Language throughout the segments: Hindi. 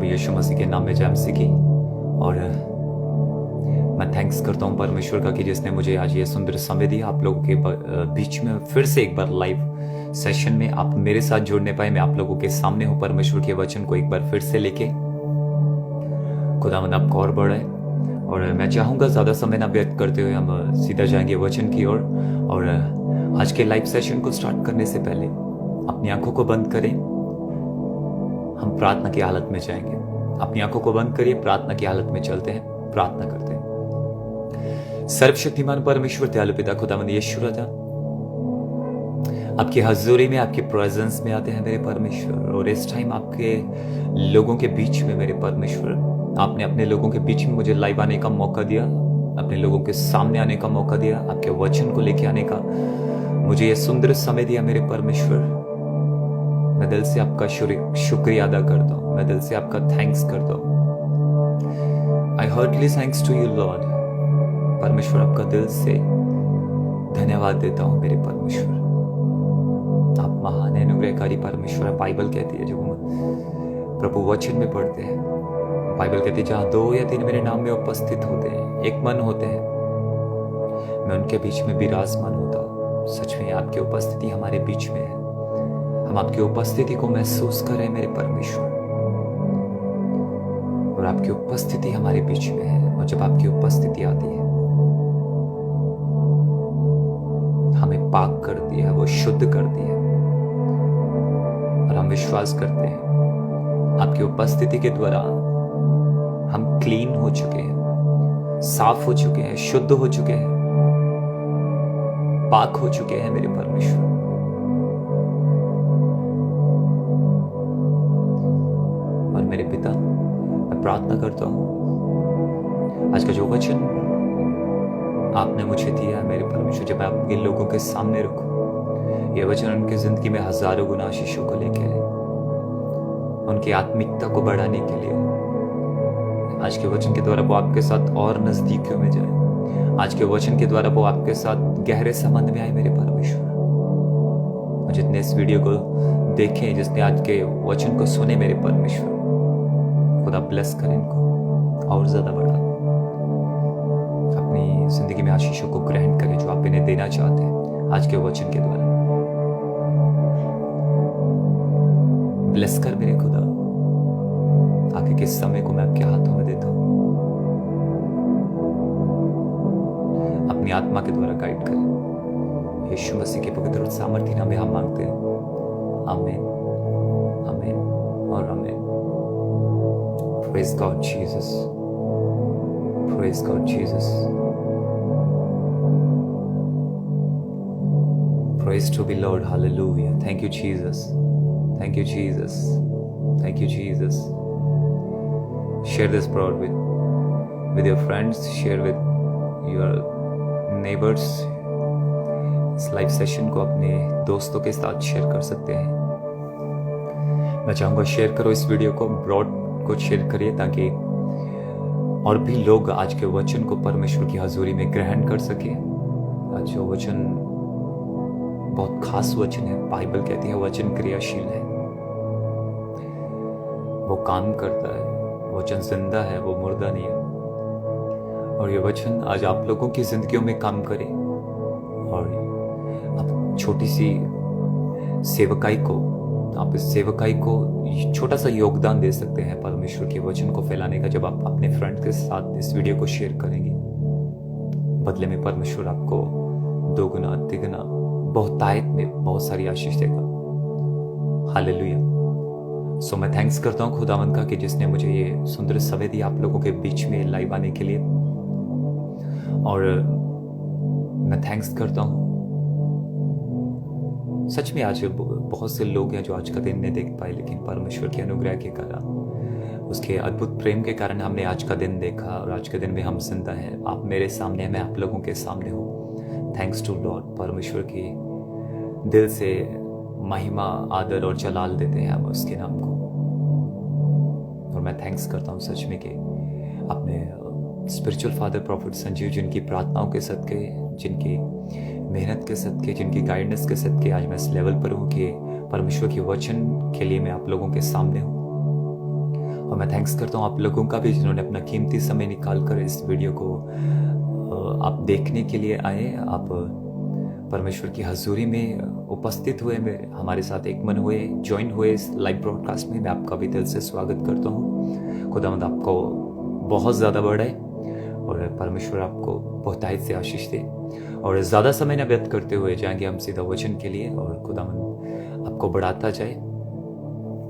प्रभु यीशु मसीह के नाम में जय मसीह की। और मैं थैंक्स करता हूँ परमेश्वर का कि जिसने मुझे आज ये सुंदर समय दिया आप लोगों के बीच में फिर से एक बार लाइव सेशन में आप मेरे साथ जुड़ने पाए। मैं आप लोगों के सामने हूँ परमेश्वर के वचन को एक बार फिर से लेके। खुदावंद आपको और बढ़ाए। और मैं चाहूँगा ज़्यादा समय ना व्यर्थ करते हुए हम सीधा जाएंगे वचन की ओर। और आज के लाइव सेशन को स्टार्ट करने से पहले अपनी आंखों को बंद करें, हम प्रार्थना की हालत में जाएंगे। अपनी आंखों को बंद करिए, प्रार्थना की हालत में चलते हैं, प्रार्थना करते हैं। सर्वशक्तिमान परमेश्वर दयालु पिता खुदावंद यीशु राजा, आपकी हजूरी में आपके प्रेजेंस में आते हैं मेरे परमेश्वर। और इस टाइम आपके लोगों के बीच में मेरे परमेश्वर, आपने अपने लोगों के बीच में मुझे लाइव आने का मौका दिया, अपने लोगों के सामने आने का मौका दिया, आपके वचन को लेके आने का मुझे ये सुंदर समय दिया मेरे परमेश्वर। मैं दिल से आपका शुक्रिया अदा करता हूँ, मैं दिल से आपका थैंक्स करता हूँ। I heartly thanks to you lord. परमेश्वर आपका दिल से धन्यवाद देता हूँ मेरे परमेश्वर। आप महान अनुग्रहकारी परमेश्वर। बाइबल कहती है, जब हम प्रभु वचन में पढ़ते हैं, बाइबल कहती है जहाँ 2 या 3 मेरे नाम में उपस्थित होते हैं, एक मन होते हैं, मैं उनके बीच में विराजमान होता हूँ। सच में आपकी उपस्थिति हमारे बीच में है। हम आपकी उपस्थिति को महसूस करें मेरे परमेश्वर। और आपकी उपस्थिति हमारे बीच में है। और जब आपकी उपस्थिति आती है, हमें पाक करती है, वो शुद्ध करती है। और हम विश्वास करते हैं आपकी उपस्थिति के द्वारा हम क्लीन हो चुके हैं, साफ हो चुके हैं, शुद्ध हो चुके हैं, पाक हो चुके हैं मेरे परमेश्वर। और मेरे पिता, मैं प्रार्थना करता हूं आज का जो वचन आपने मुझे दिया है मेरे परमेश्वर, जब मैं आपके लोगों के सामने रखूं, यह वचन उनकी जिंदगी में हजारों गुना आशीषों को लेके आए, उनकी आत्मिकता को बढ़ाने के लिए। आज के वचन के द्वारा वो आपके साथ और नजदीकियों में जाए। आज के वचन के द्वारा वो आपके साथ गहरे संबंध में आए मेरे परमेश्वर। और जितने इस वीडियो को देखें, जिसने आज के वचन को सुने मेरे परमेश्वर, खुदा ब्लेस करें इनको और ज्यादा बढ़ा, अपनी जिंदगी में आशीषों को ग्रहण करें जो आप इन्हें देना चाहते हैं आज के वचन के द्वारा। ब्लेस कर मेरे खुदा। आगे के समय को मैं आपके हाथों में देता हूं, अपनी आत्मा के द्वारा गाइड करें। यीशु मसीह के पवित्र और सामर्थी नाम में हम मांगते हैं, आमीन, आमीन और आमीन। Praise God Jesus. Praise God Jesus. Praise to be Lord. Hallelujah. Thank you Jesus. Thank you Jesus. Thank you Jesus. Share this broad with your friends. Share with your neighbors. इस लाइव सेशन को अपने दोस्तों के साथ शेयर कर सकते हैं। मैं चाहूँगा शेयर करो इस वीडियो को, ब्रॉड को शेयर करिए ताकि और भी लोग आज के वचन को परमेश्वर की हजूरी में ग्रहण कर सके। आज जो वचन बहुत खास वचन है। बाइबल कहती है वचन क्रियाशील है, वो काम करता है, वचन जिंदा है, वो मुर्दा नहीं है। और ये वचन आज आप लोगों की जिंदगियों में काम करे। और आप छोटी सी सेवकाई को, आप इस सेवकाई को छोटा सा योगदान दे सकते हैं परमेश्वर के वचन को फैलाने का, जब आप अपने फ्रेंड के साथ इस वीडियो को शेयर करेंगे। बदले में परमेश्वर आपको 2 गुना 3 गुना बहुतायत में बहुत सारी आशीष देगा। हालेलुया। सो मैं थैंक्स करता हूँ खुदावंद का कि जिसने मुझे ये सुंदर समय दिया आप लोगों के बीच में लाइव आने के लिए। और मैं थैंक्स करता हूँ सच में। आज बहुत से लोग हैं जो आज का दिन नहीं देख पाए, लेकिन परमेश्वर के अनुग्रह के कारण, उसके अद्भुत प्रेम के कारण हमने आज का दिन देखा। और आज के दिन में हम जिंदा हैं। आप मेरे सामने, मैं आप लोगों के सामने हूँ। Thanks to Lord. परमेश्वर की दिल से महिमा, आदर और जलाल देते हैं हम उसके नाम को। और मैं थैंक्स करता हूँ सच में कि अपने स्पिरिचुअल फादर प्रॉफिट संजीव, जिनकी प्रार्थनाओं के सदके, जिनकी मेहनत के सदके, जिनकी गाइडेंस के सदके आज मैं इस लेवल पर हूँ कि परमेश्वर के वचन के लिए मैं आप लोगों के सामने हूँ। और मैं थैंक्स करता हूँ आप लोगों का भी जिन्होंने अपना कीमती समय निकाल कर इस वीडियो को आप देखने के लिए आए। आप परमेश्वर की हजूरी में उपस्थित हुए, हमारे साथ एक मन हुए, ज्वाइन हुए इस लाइव ब्रॉडकास्ट में। मैं आपका भी दिल से स्वागत करता हूँ। खुदावंद आपको बहुत ज़्यादा बढ़ाए और परमेश्वर आपको बहुतायत से आशीष दे। और ज़्यादा समय न व्यर्थ करते हुए जाएंगे हम सीधा वचन के लिए, और खुदावंद आपको बढ़ाता जाए।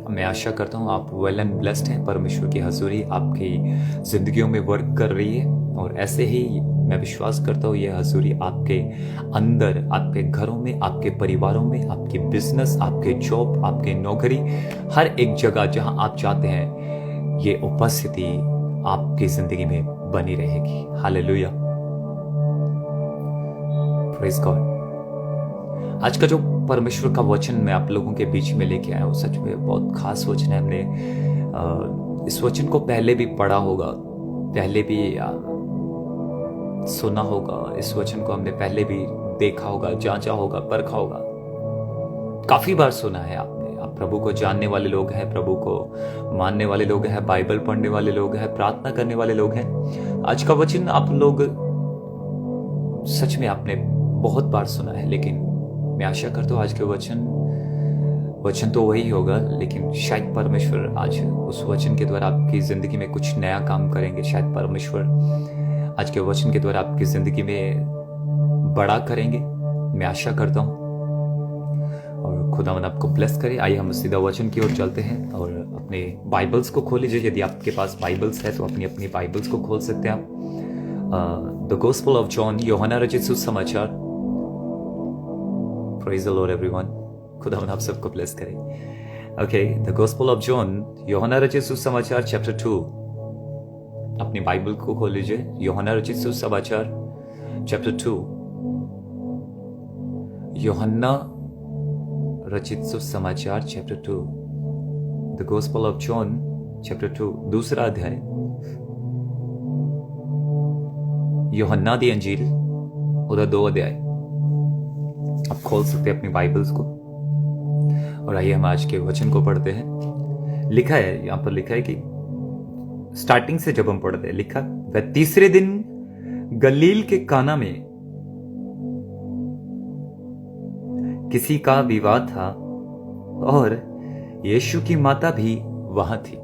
मैं आशा करता हूँ आप वेल एंड ब्लेस्ड हैं। परमेश्वर की हजूरी आपकी ज़िंदगियों में वर्क कर रही है, और ऐसे ही मैं विश्वास करता हूँ यह हजूरी आपके अंदर, आपके घरों में, आपके परिवारों में, आपके बिजनेस, आपके जॉब, आपके नौकरी, हर एक जगह जहां आप चाहते हैं, ये उपस्थिति आपकी जिंदगी में बनी रहेगी। Hallelujah, praise God. आज का जो परमेश्वर का वचन मैं आप लोगों के बीच में लेके आया हूँ, सच में बहुत खास वचन है। हमने इस वचन को पहले भी पढ़ा होगा, पहले भी सुना होगा। इस वचन को हमने पहले भी देखा होगा, जांचा होगा, परखा होगा, काफी बार सुना है आपने। आप प्रभु को जानने वाले लोग हैं, प्रभु को मानने वाले लोग हैं, बाइबल पढ़ने वाले लोग हैं, प्रार्थना करने वाले लोग हैं। आज का वचन आप लोग सच में आपने बहुत बार सुना है, लेकिन मैं आशा करता हूँ आज के वचन तो वही होगा, लेकिन शायद परमेश्वर आज उस वचन के द्वारा आपकी जिंदगी में कुछ नया काम करेंगे। शायद परमेश्वर आज के वचन के द्वारा आपकी जिंदगी में बड़ा करेंगे, मैं आशा करता हूँ। और खुदावंद आपको ब्लेस करे। आइए हम सीधा वचन की ओर चलते हैं, और अपने बाइबल्स को खोल लीजिए। यदि आपके पास बाइबल्स है तो अपनी अपनी बाइबल्स को खोल सकते हैं आप। द गॉस्पेल ऑफ जॉन, यूहन्ना रचित सुसमाचार। Praise the Lord everyone. खुदावंद आप सबको ब्लेस करे। Okay, the gospel of John, यूहन्ना रचित सुसमाचार चैप्टर 2। अपनी बाइबल को खोल लीजिए। यूहन्ना रचित सुसमाचार चैप्टर 2। यूहन्ना रचित सुसमाचार chapter 2। The gospel of John chapter 2, दूसरा अध्याय। यूहन्ना दी अंजील, उधर 2 अध्याय। आप खोल सकते हैं अपनी बाइबल्स को, और आइए हम आज के वचन को पढ़ते हैं। लिखा है, यहां पर लिखा है कि स्टार्टिंग से जब हम पढ़ते हैं, लिखा, वह तीसरे दिन गलील के काना में किसी का विवाह था, और यीशु की माता भी वहां थी।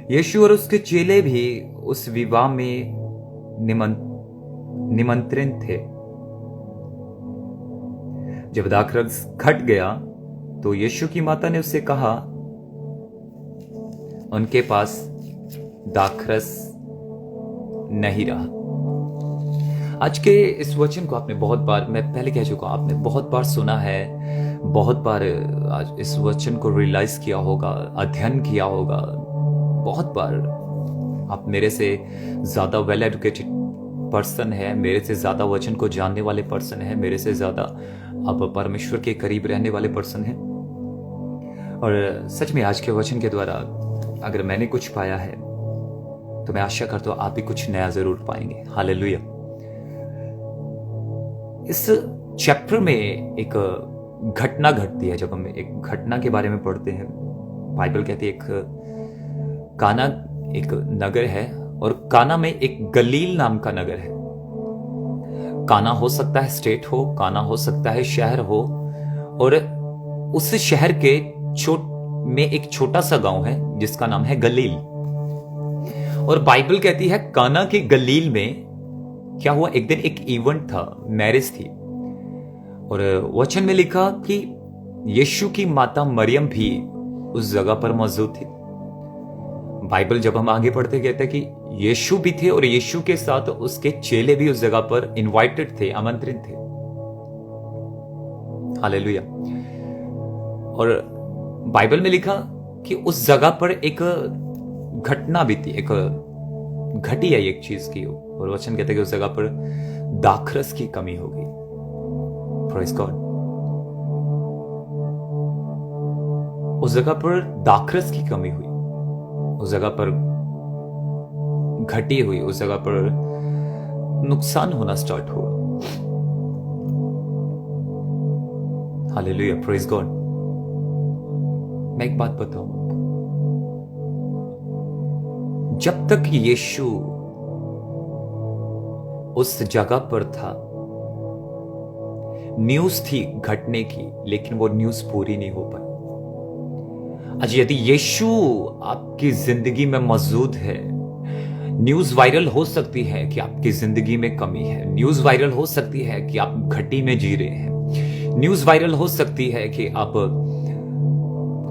यीशु और उसके चेले भी उस विवाह में निमंत्रित थे। जब दाखरस घट गया तो यीशु की माता ने उससे कहा, उनके पास दाखरस नहीं रहा। आज के इस वचन को आपने बहुत बार, मैं पहले कह चुका हूं, आपने बहुत बार सुना है, बहुत बार आज इस वचन को रियलाइज किया होगा, अध्ययन किया होगा, बहुत बार। आप मेरे से ज्यादा वेल एजुकेटेड पर्सन है, मेरे से ज्यादा वचन को जानने वाले पर्सन है, मेरे से ज्यादा आप परमेश्वर के करीब रहने वाले पर्सन हैं। और सच में आज के वचन के द्वारा अगर मैंने कुछ पाया है तो मैं आशा करता हूं आप भी कुछ नया जरूर पाएंगे। हालेलुया। इस चैप्टर में एक घटना घटती है। जब हम एक घटना के बारे में पढ़ते हैं, बाइबल कहती है एक काना एक नगर है, और काना में एक गलील नाम का नगर है। काना हो सकता है स्टेट हो, काना हो सकता है शहर हो, और उस शहर के में एक छोटा सा गांव है जिसका नाम है गलील। और बाइबल कहती है काना के गलील में क्या हुआ, एक दिन एक इवेंट था, मैरिज थी। और वचन में लिखा कि यीशु की माता मरियम भी उस जगह पर मौजूद थी। बाइबल जब हम आगे पढ़ते कहते हैं कि यीशु भी थे, और यीशु के साथ उसके चेले भी उस जगह पर इनवाइटेड थे, आमंत्रित थे। हालेलुया। और बाइबल में लिखा कि उस जगह पर एक घटना भी थी, एक घटी है एक चीज की, और वचन कहते हैं कि उस जगह पर दाखरस की कमी हो गई। Praise God. उस जगह पर दाखरस की कमी हुई, उस जगह पर घटी हुई, उस जगह पर नुकसान होना स्टार्ट हुआ। Hallelujah, praise God. मैं एक बात बताऊं, जब तक यीशु उस जगह पर था, न्यूज थी घटने की, लेकिन वो न्यूज पूरी नहीं हो पाई। आज यदि यीशु आपकी जिंदगी में मौजूद है, न्यूज वायरल हो सकती है कि आपकी जिंदगी में कमी है, न्यूज वायरल हो सकती है कि आप घटी में जी रहे हैं, न्यूज वायरल हो सकती है कि आप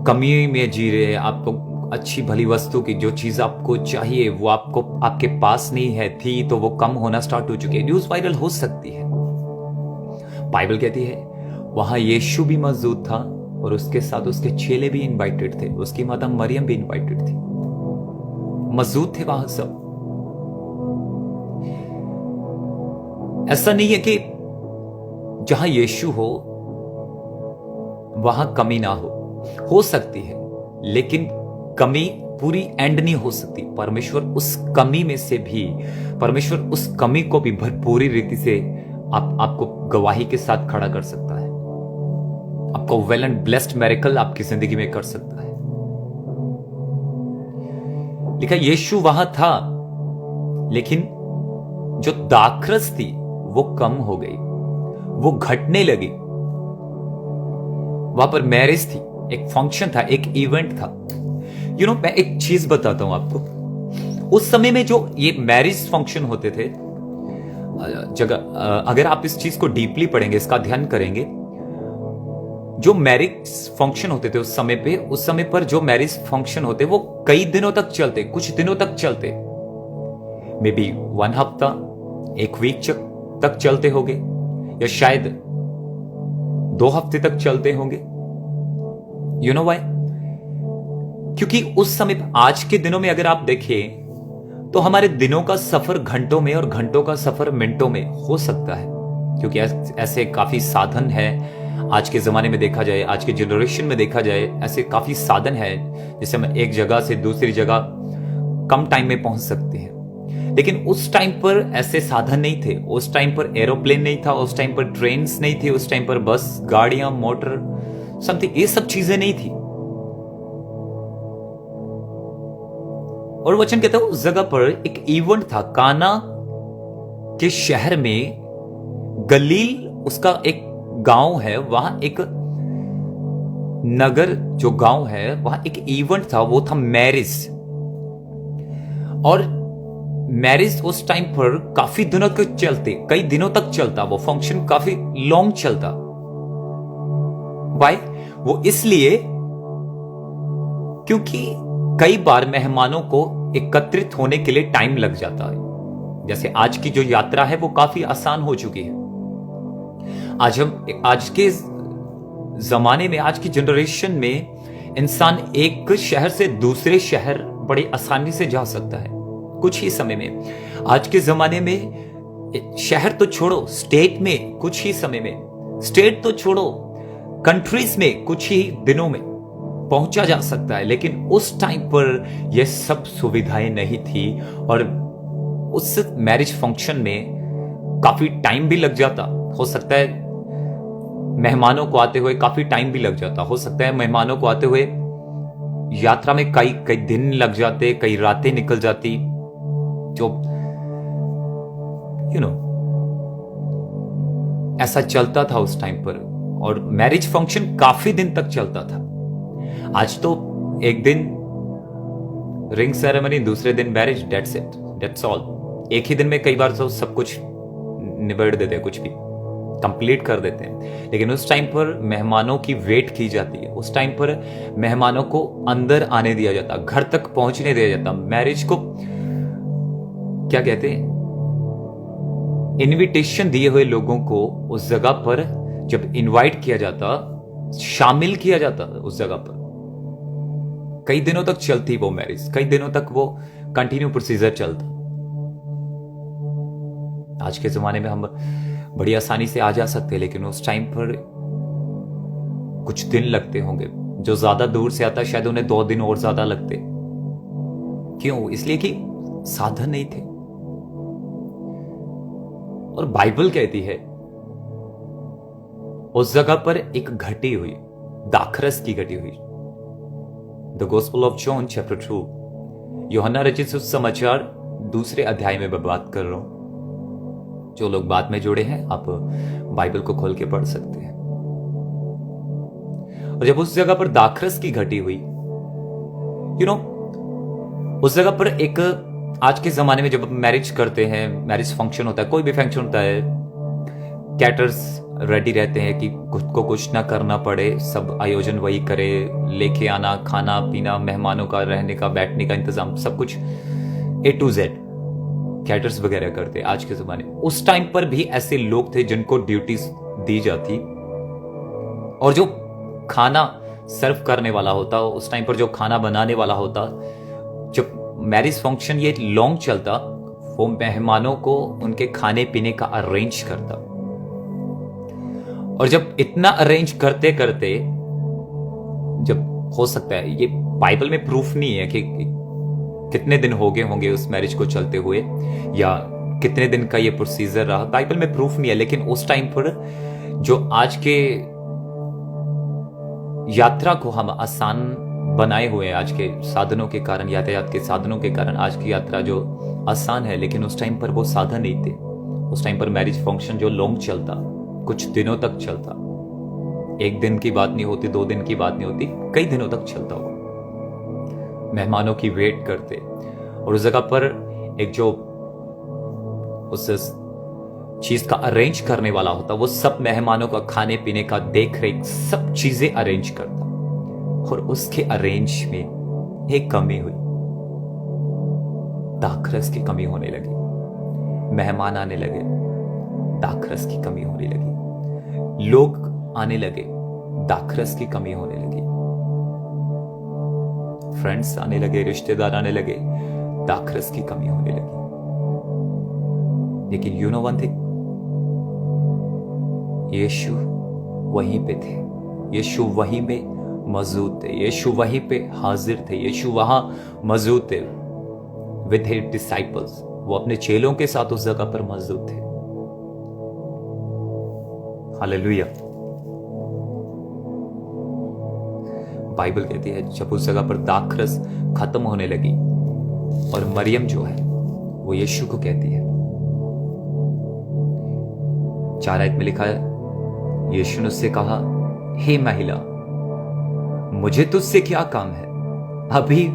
कमी में जी रहे हैं, आपको अच्छी भली वस्तु की जो चीज आपको चाहिए वो आपको आपके पास नहीं है, थी तो वो कम होना स्टार्ट हो चुकी है, न्यूज वायरल हो सकती है। बाइबल कहती है वहां यीशु भी मौजूद था और उसके साथ उसके चेले भी इनवाइटेड थे, उसकी माता मरियम भी इनवाइटेड थी, मौजूद थे वहां सब। ऐसा नहीं है कि जहां यीशु हो वहां कमी ना हो सकती है, लेकिन कमी पूरी एंड नहीं हो सकती। परमेश्वर उस कमी में से भी, परमेश्वर उस कमी को भी भरपूरी रीति से आपको गवाही के साथ खड़ा कर सकता है, आपको वेल एंड ब्लेस्ड मिरेकल आपकी जिंदगी में कर सकता है। लिखा यीशु वहां था, लेकिन जो दाखरस थी वो कम हो गई, वो घटने लगी। वहां पर मैरिज थी, एक फंक्शन था, एक इवेंट था। मैं एक चीज बताता हूं आपको। उस समय में जो ये मैरिज फंक्शन होते थे जगह, अगर आप इस चीज को डीपली पढ़ेंगे, इसका ध्यान करेंगे, जो मैरिज फंक्शन होते थे उस समय पर जो मैरिज फंक्शन होते वो कई दिनों तक चलते, कुछ दिनों तक चलते, मे बी 1 हफ्ता, 1 वीक तक चलते होंगे, या शायद 2 हफ्ते तक चलते होंगे। You know why? क्योंकि उस समय, आज के दिनों में अगर आप देखें तो हमारे दिनों का सफर घंटों में और घंटों का सफर मिनटों में हो सकता है, क्योंकि ऐसे काफी साधन है आज के जमाने में देखा जाए, आज के जनरेशन में देखा जाए, ऐसे काफी साधन है जिससे हम एक जगह से दूसरी जगह कम टाइम में पहुंच सकते हैं। लेकिन उस टाइम पर ऐसे साधन नहीं थे, उस टाइम पर एरोप्लेन नहीं था, उस टाइम पर ट्रेन्स नहीं थी, उस टाइम पर बस, गाड़ियां, मोटर, समथिंग, ये सब चीजें नहीं थी। और वचन कहता है उस जगह पर एक इवेंट था, काना के शहर में, गलील उसका एक गांव है, वहां एक नगर जो गांव है वहां एक इवेंट था, वो था मैरिज। और मैरिज उस टाइम पर काफी दिनों तक चलते, कई दिनों तक चलता, वो फंक्शन काफी लॉन्ग चलता। वाई? वो इसलिए क्योंकि कई बार मेहमानों को एकत्रित होने के लिए टाइम लग जाता है। जैसे आज की जो यात्रा है वो काफी आसान हो चुकी है। आज के जमाने में, आज की जनरेशन में इंसान एक शहर से दूसरे शहर बड़ी आसानी से जा सकता है कुछ ही समय में। आज के जमाने में शहर तो छोड़ो, स्टेट में कुछ ही समय में, स्टेट तो छोड़ो, कंट्रीज में कुछ ही दिनों में पहुंचा जा सकता है। लेकिन उस टाइम पर यह सब सुविधाएं नहीं थी, और उस मैरिज फंक्शन में काफी टाइम भी लग जाता। हो सकता है मेहमानों को आते हुए काफी टाइम भी लग जाता, हो सकता है मेहमानों को आते हुए यात्रा में कई दिन लग जाते, कई रातें निकल जाती, जो ऐसा चलता था उस टाइम पर। और मैरिज फंक्शन काफी दिन तक चलता था। आज तो एक दिन रिंग सेरेमनी, दूसरे दिन marriage, that's it, that's all. एक ही दिन में कई बार तो सब कुछ निबेड़ देते हैं, कुछ भी कंप्लीट कर देते हैं। लेकिन उस टाइम पर मेहमानों की वेट की जाती है, उस टाइम पर मेहमानों को अंदर आने दिया जाता, घर तक पहुंचने दिया जाता। मैरिज को क्या कहते हैं, इनविटेशन दिए हुए लोगों को उस जगह पर जब इनवाइट किया जाता, शामिल किया जाता उस जगह पर, कई दिनों तक चलती वो मैरिज, कई दिनों तक वो कंटिन्यू प्रोसीजर चलता। आज के जमाने में हम बड़ी आसानी से आ जा सकते हैं, लेकिन उस टाइम पर कुछ दिन लगते होंगे। जो ज्यादा दूर से आता शायद उन्हें 2 दिन और ज्यादा लगते। क्यों? इसलिए कि साधन नहीं थे। और बाइबल कहती है उस जगह पर एक घटी हुई, दाखरस की घटी हुई। The gospel of John chapter 2 यूहन्ना रचित सुसमाचार 2 अध्याय में मैं बात कर रहा हूं। जो लोग बाद में जुड़े हैं, आप बाइबल को खोल के पढ़ सकते हैं। और जब उस जगह पर दाखरस की घटी हुई, उस जगह पर एक, आज के जमाने में जब मैरिज करते हैं, मैरिज फंक्शन होता है, कोई भी फंक्शन होता है, कैटर्स रेडी रहते हैं कि खुद को कुछ ना करना पड़े, सब आयोजन वही करे, लेके आना, खाना पीना, मेहमानों का रहने का, बैठने का इंतजाम, सब कुछ A to Z कैटर्स वगैरह करते आज के जमाने में। उस टाइम पर भी ऐसे लोग थे जिनको ड्यूटीज दी जाती, और जो खाना सर्व करने वाला होता, उस टाइम पर जो खाना बनाने वाला होता, जब मैरिज फंक्शन ये लॉन्ग चलता, वो मेहमानों को उनके खाने पीने का अरेंज करता। और जब इतना अरेंज करते करते, जब हो सकता है, ये बाइबल में प्रूफ नहीं है कि कितने दिन हो गए होंगे उस मैरिज को चलते हुए, या कितने दिन का ये प्रोसीजर रहा, बाइबल में प्रूफ नहीं है। लेकिन उस टाइम पर जो आज के यात्रा को हम आसान बनाए हुए हैं, आज के साधनों के कारण, यातायात के साधनों के कारण आज की यात्रा जो आसान है, लेकिन उस टाइम पर वो साधन नहीं थे। उस टाइम पर मैरिज फंक्शन जो लॉन्ग चलता, कुछ दिनों तक चलता, 1 दिन की बात नहीं होती, 2 दिन की बात नहीं होती, कई दिनों तक चलता हो। मेहमानों की वेट करते, और उस जगह पर एक जो उस चीज का अरेंज करने वाला होता, वो सब मेहमानों का खाने पीने का देख रेख सब चीजें अरेंज करता। और उसके अरेंज में एक कमी हुई, दाखरस की कमी होने लगी। मेहमान आने लगे, दाखरस की कमी होने लगी। लोग आने लगे, दाखरस की कमी होने लगी। फ्रेंड्स आने लगे, रिश्तेदार आने लगे, दाखरस की कमी होने लगी। लेकिन यू नो वन थिंग, यीशु वहीं पे थे, यीशु वहीं पे मौजूद थे, यीशु वहीं पे हाजिर थे, यीशु वहां मौजूद थे विद हिज डिसाइपल्स। वो अपने चेलों के साथ उस जगह पर मौजूद थे। हालेलुया। बाइबल कहती है जब उस जगह पर दाखरस खत्म होने लगी, और मरियम जो है वो यीशु को कहती है, 4 आयत में लिखा है, यीशु ने उससे कहा, हे महिला, मुझे तुझसे क्या काम है, अभी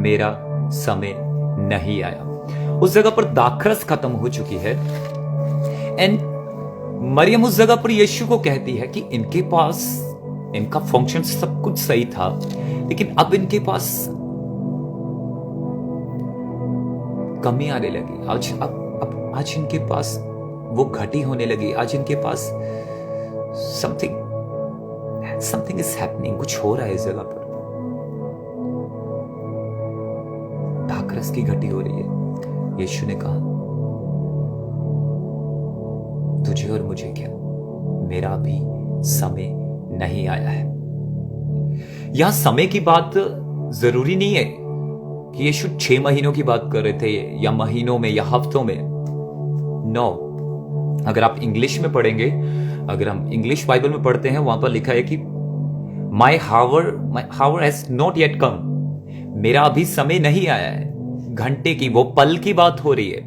मेरा समय नहीं आया। उस जगह पर दाखरस खत्म हो चुकी है। एंड मरियम उस जगह पर यीशु को कहती है कि इनके पास, इनका फंक्शन सब कुछ सही था, लेकिन अब इनके पास कमी आने लगी। आज इनके पास वो घटी होने लगी। आज इनके पास समथिंग इज हैपनिंग, कुछ हो रहा है इस जगह पर। दाखरस की घटी हो रही है। यीशु ने कहा, तुझे और मुझे क्या, मेरा अभी समय नहीं आया है। यहां समय की बात जरूरी नहीं है कि यीशु 6 महीनों की बात कर रहे थे, या महीनों में, या हफ्तों में। नो, अगर आप इंग्लिश में पढ़ेंगे, अगर हम इंग्लिश बाइबल में पढ़ते हैं, वहां पर लिखा है कि माई hour has not yet come, मेरा अभी समय नहीं आया है। घंटे की, वो पल की बात हो रही है,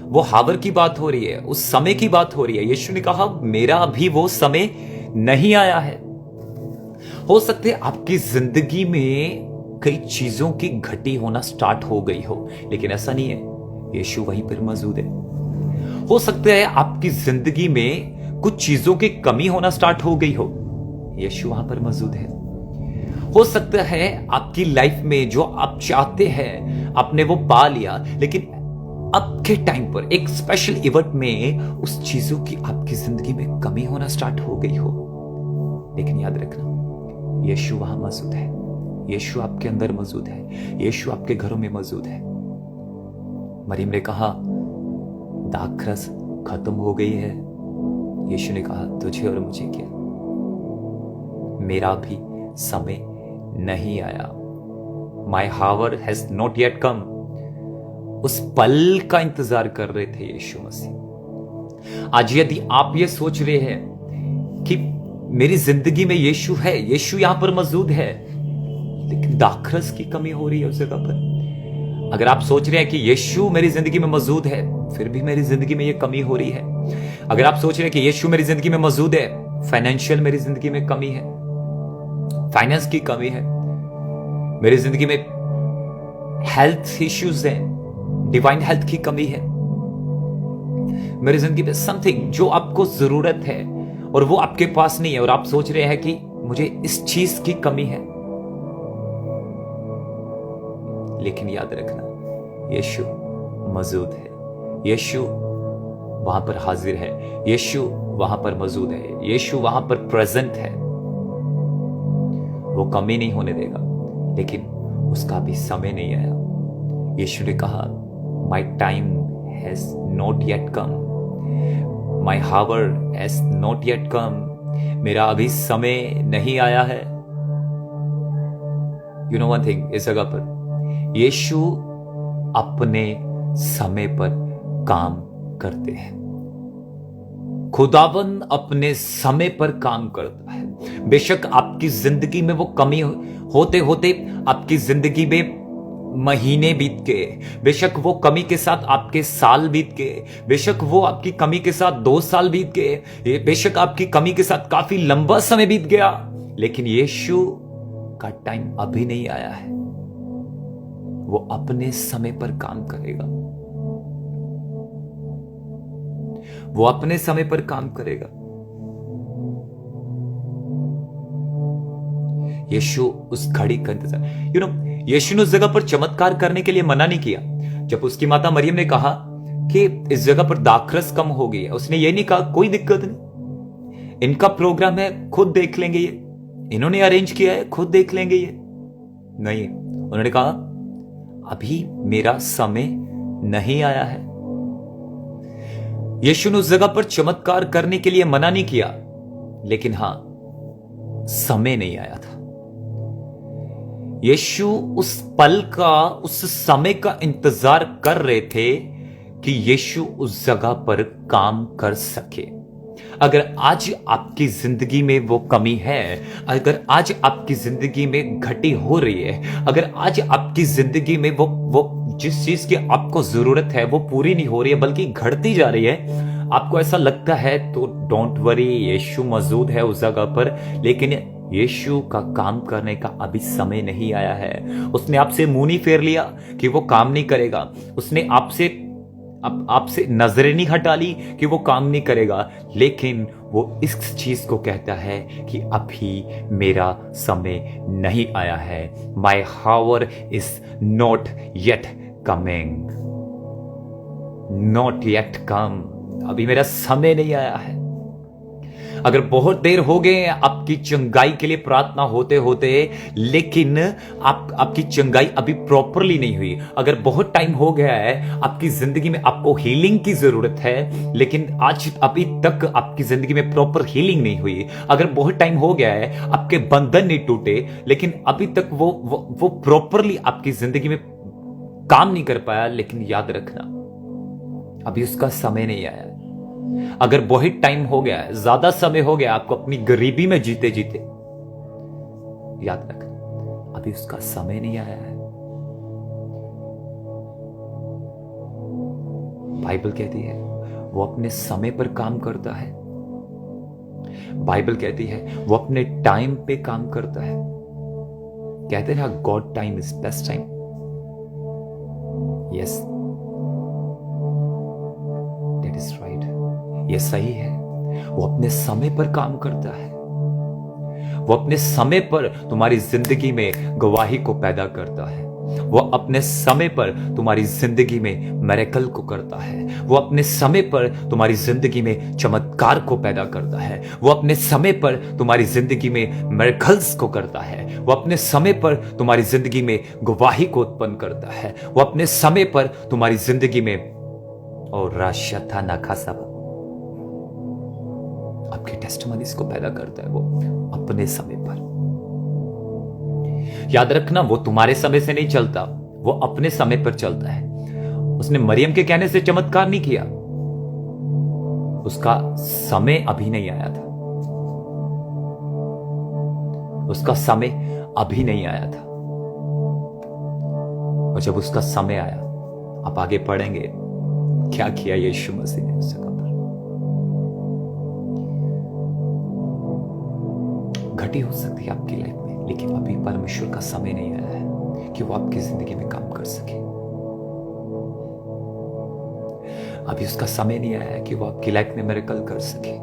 वो हावर की बात हो रही है, उस समय की बात हो रही है। यीशु ने कहा, मेरा अभी वो समय नहीं आया है। हो सकते है आपकी जिंदगी में कई चीजों की घटी होना स्टार्ट हो गई हो, लेकिन ऐसा नहीं है, यीशु वहीं पर मौजूद है। हो सकता है आपकी जिंदगी में कुछ चीजों की कमी होना स्टार्ट हो गई हो, यीशु वहां पर मौजूद है। हो सकता है आपकी लाइफ में जो आप चाहते हैं आपने वो पा लिया, लेकिन अब के टाइम पर एक स्पेशल इवेंट में उस चीजों की आपकी जिंदगी में कमी होना स्टार्ट हो गई हो। लेकिन याद रखना, यीशु वहां मौजूद है, यीशु आपके अंदर मौजूद है, यीशु आपके घरों में मौजूद है। मरियम ने कहा, दाखरस खत्म हो गई है। यीशु ने कहा, तुझे और मुझे क्या, मेरा भी समय नहीं आया। माई हावर हैज नॉट येट कम। उस पल का इंतजार कर रहे थे यीशु मसीह। आज यदि आप ये सोच रहे हैं कि मेरी जिंदगी में यीशु है, यीशु यहां पर मौजूद है, लेकिन दाखरस की कमी हो रही है उस जगह पर, अगर आप सोच रहे हैं कि यीशु मेरी जिंदगी में मौजूद है, फिर भी मेरी जिंदगी में ये कमी हो रही है, अगर आप सोच रहे हैं कि यीशु मेरी जिंदगी में मौजूद है, फाइनेंशियल मेरी जिंदगी में कमी है, फाइनेंस की कमी है, मेरी जिंदगी में हेल्थ इश्यूज हैं, डिवाइन हेल्थ की कमी है, मेरी जिंदगी में समथिंग जो आपको जरूरत है और वो आपके पास नहीं है, और आप सोच रहे हैं कि मुझे इस चीज की कमी है, लेकिन याद रखना यीशु मौजूद है, यीशु वहां पर हाजिर है, यीशु वहां पर मौजूद है, यीशु वहां पर प्रेजेंट है। वो कमी नहीं होने देगा, लेकिन उसका भी समय नहीं आया। यीशु ने कहा, my time has not yet come, my hour has not yet come, मेरा अभी समय नहीं आया है। यू नो वन थिंग, इस जगह पर यीशु अपने समय पर काम करते हैं। खुदावन अपने समय पर काम करता है। बेशक आपकी जिंदगी में वो कमी होते होते आपकी जिंदगी में महीने बीत गए, बेशक वो कमी के साथ आपके साल बीत गए, बेशक वो आपकी कमी के साथ 2 साल बीत गए, बेशक आपकी कमी के साथ काफी लंबा समय बीत गया, लेकिन यीशु का टाइम अभी नहीं आया है। वो अपने समय पर काम करेगा, वो अपने समय पर काम करेगा। यीशु उस घड़ी का इंतजार, यीशु ने उस जगह पर चमत्कार करने के लिए मना नहीं किया। जब उसकी माता मरियम ने कहा कि इस जगह पर दाखरस कम हो गई है, उसने ये नहीं कहा कोई दिक्कत नहीं, इनका प्रोग्राम है, खुद देख लेंगे, ये इन्होंने अरेंज किया है, खुद देख लेंगे ये। नहीं, उन्होंने कहा अभी मेरा समय नहीं आया है। यीशु ने उस जगह पर चमत्कार करने के लिए मना नहीं किया, लेकिन हां, समय नहीं आया था। यीशु उस पल का, उस समय का इंतजार कर रहे थे कि यीशु उस जगह पर काम कर सके। अगर आज आपकी जिंदगी में वो कमी है, अगर आज आपकी जिंदगी में घटी हो रही है, अगर आज आपकी जिंदगी में वो जिस चीज की आपको जरूरत है वो पूरी नहीं हो रही है बल्कि घटती जा रही है, आपको ऐसा लगता है, तो डोंट वरी, यीशु मौजूद है उस जगह पर, लेकिन यीशु का काम करने का अभी समय नहीं आया है। उसने आपसे मुंह नहीं फेर लिया कि वो काम नहीं करेगा, उसने आपसे नजरें नहीं हटा ली कि वो काम नहीं करेगा, लेकिन वो इस चीज को कहता है कि अभी मेरा समय नहीं आया है। My hour is not yet coming, not yet come, अभी मेरा समय नहीं आया है। अगर बहुत देर हो गए आपकी चंगाई के लिए प्रार्थना होते होते, लेकिन आपकी चंगाई अभी प्रॉपरली नहीं हुई, अगर बहुत टाइम हो गया है आपकी जिंदगी में, आपको हीलिंग की जरूरत है, लेकिन आज अभी तक आपकी जिंदगी में प्रॉपर हीलिंग नहीं हुई, अगर बहुत टाइम हो गया है आपके बंधन नहीं टूटे, लेकिन अभी तक वो प्रॉपरली आपकी जिंदगी में काम नहीं कर पाया, लेकिन याद रखना अभी उसका समय नहीं आया। अगर बहुत टाइम हो गया है, ज्यादा समय हो गया आपको अपनी गरीबी में जीते जीते, याद रखना अभी उसका समय नहीं आया है। बाइबल कहती है वो अपने समय पर काम करता है। बाइबल कहती है वो अपने टाइम पे काम करता है। कहते हैं ना, God time is best time. Yes, that is right, ये सही है। वो अपने समय पर काम करता है, वो अपने समय पर तुम्हारी जिंदगी में गवाही को पैदा करता है, वो अपने समय पर तुम्हारी जिंदगी में मिरेकल को करता है, वो अपने समय पर तुम्हारी जिंदगी में चमत्कार को पैदा करता है, वो अपने समय पर तुम्हारी जिंदगी में मिरेकल्स को करता है, वो अपने समय पर तुम्हारी जिंदगी में गवाही को उत्पन्न करता है, वो अपने समय पर तुम्हारी जिंदगी में और राशा ना खासा आपके टेस्टिमनीज को पैदा करता है, वो अपने समय पर। याद रखना, वो तुम्हारे समय से नहीं चलता, वो अपने समय पर चलता है। उसने मरियम के कहने से चमत्कार नहीं किया, उसका समय अभी नहीं आया था, उसका समय अभी नहीं आया था। और जब उसका समय आया, आप आगे पढ़ेंगे क्या किया यीशु मसीह ने उस जगह पर। घटी हो सकती है आपकी लाइफ में, लेकिन अभी परमेश्वर का समय नहीं आया है कि वो आपकी जिंदगी में काम कर सके। अभी उसका समय नहीं आया है कि वो आपकी लाइफ में मिरेकल कर सके।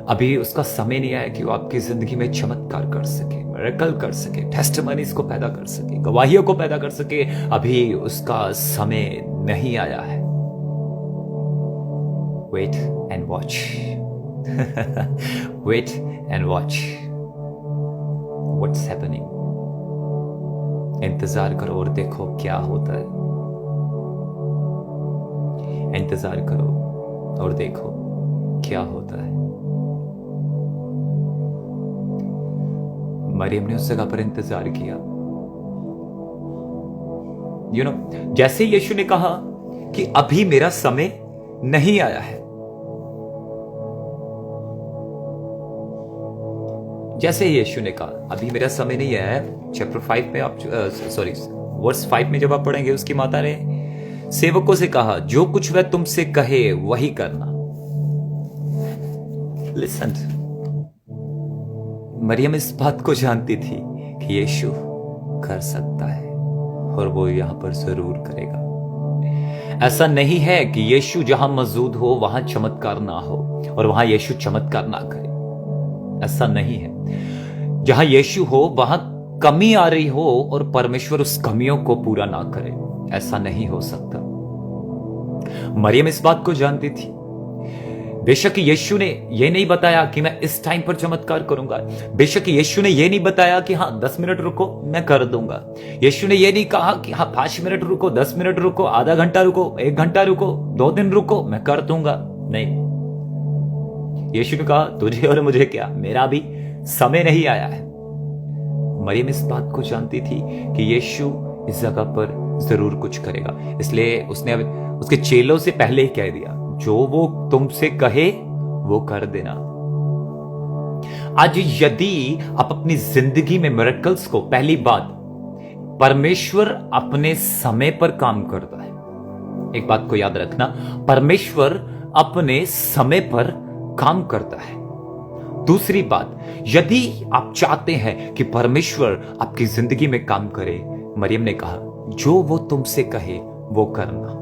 अभी उसका समय नहीं आया कि वो आपकी जिंदगी में चमत्कार कर सके, मिरेकल कर सके, टेस्टिमनीज को पैदा कर सके, गवाहियों को पैदा कर सके। अभी उसका समय नहीं आया है। Wait and watch. Wait and watch what's happening. इंतजार करो और देखो क्या होता है। इंतजार करो और देखो क्या होता है। मरियम ने उस जगह पर इंतजार किया। जैसे यीशु ने कहा कि अभी मेरा समय नहीं आया है, जैसे यीशु ने कहा अभी मेरा समय नहीं आया है, चैप्टर 5 में आप वर्स 5 में जब आप पढ़ेंगे, उसकी माता ने सेवकों से कहा जो कुछ वह तुमसे कहे वही करना। लिसन, मरियम इस बात को जानती थी कि यीशु कर सकता है और वो यहां पर जरूर करेगा। ऐसा नहीं है कि यीशु जहां मौजूद हो वहां चमत्कार ना हो और वहां यीशु चमत्कार ना करे। ऐसा नहीं है। जहां यीशु हो वहां कमी आ रही हो और परमेश्वर उस कमियों को पूरा ना करे, ऐसा नहीं हो सकता। मरियम इस बात को जानती थी। बेशक यीशु ने यह नहीं बताया कि मैं इस टाइम पर चमत्कार करूंगा। बेशक यीशु ने यह नहीं बताया कि हाँ 10 मिनट रुको मैं कर दूंगा। यीशु ने यह नहीं कहा कि हाँ 5 मिनट रुको, 10 मिनट रुको, आधा घंटा रुको, 1 घंटा रुको, 2 दिन रुको, मैं कर दूंगा। नहीं, यीशु ने कहा तुझे और मुझे क्या, मेरा भी समय नहीं आया है। मरियम इस बात को जानती थी कि यीशु इस जगह पर जरूर कुछ करेगा, इसलिए उसने उसके चेलों से पहले ही कह दिया जो वो तुमसे कहे वो कर देना। आज यदि आप अपनी जिंदगी में मिरेकल्स को, पहली बात, परमेश्वर अपने समय पर काम करता है। एक बात को याद रखना, परमेश्वर अपने समय पर काम करता है। दूसरी बात, यदि आप चाहते हैं कि परमेश्वर आपकी जिंदगी में काम करे, मरियम ने कहा जो वो तुमसे कहे वो करना।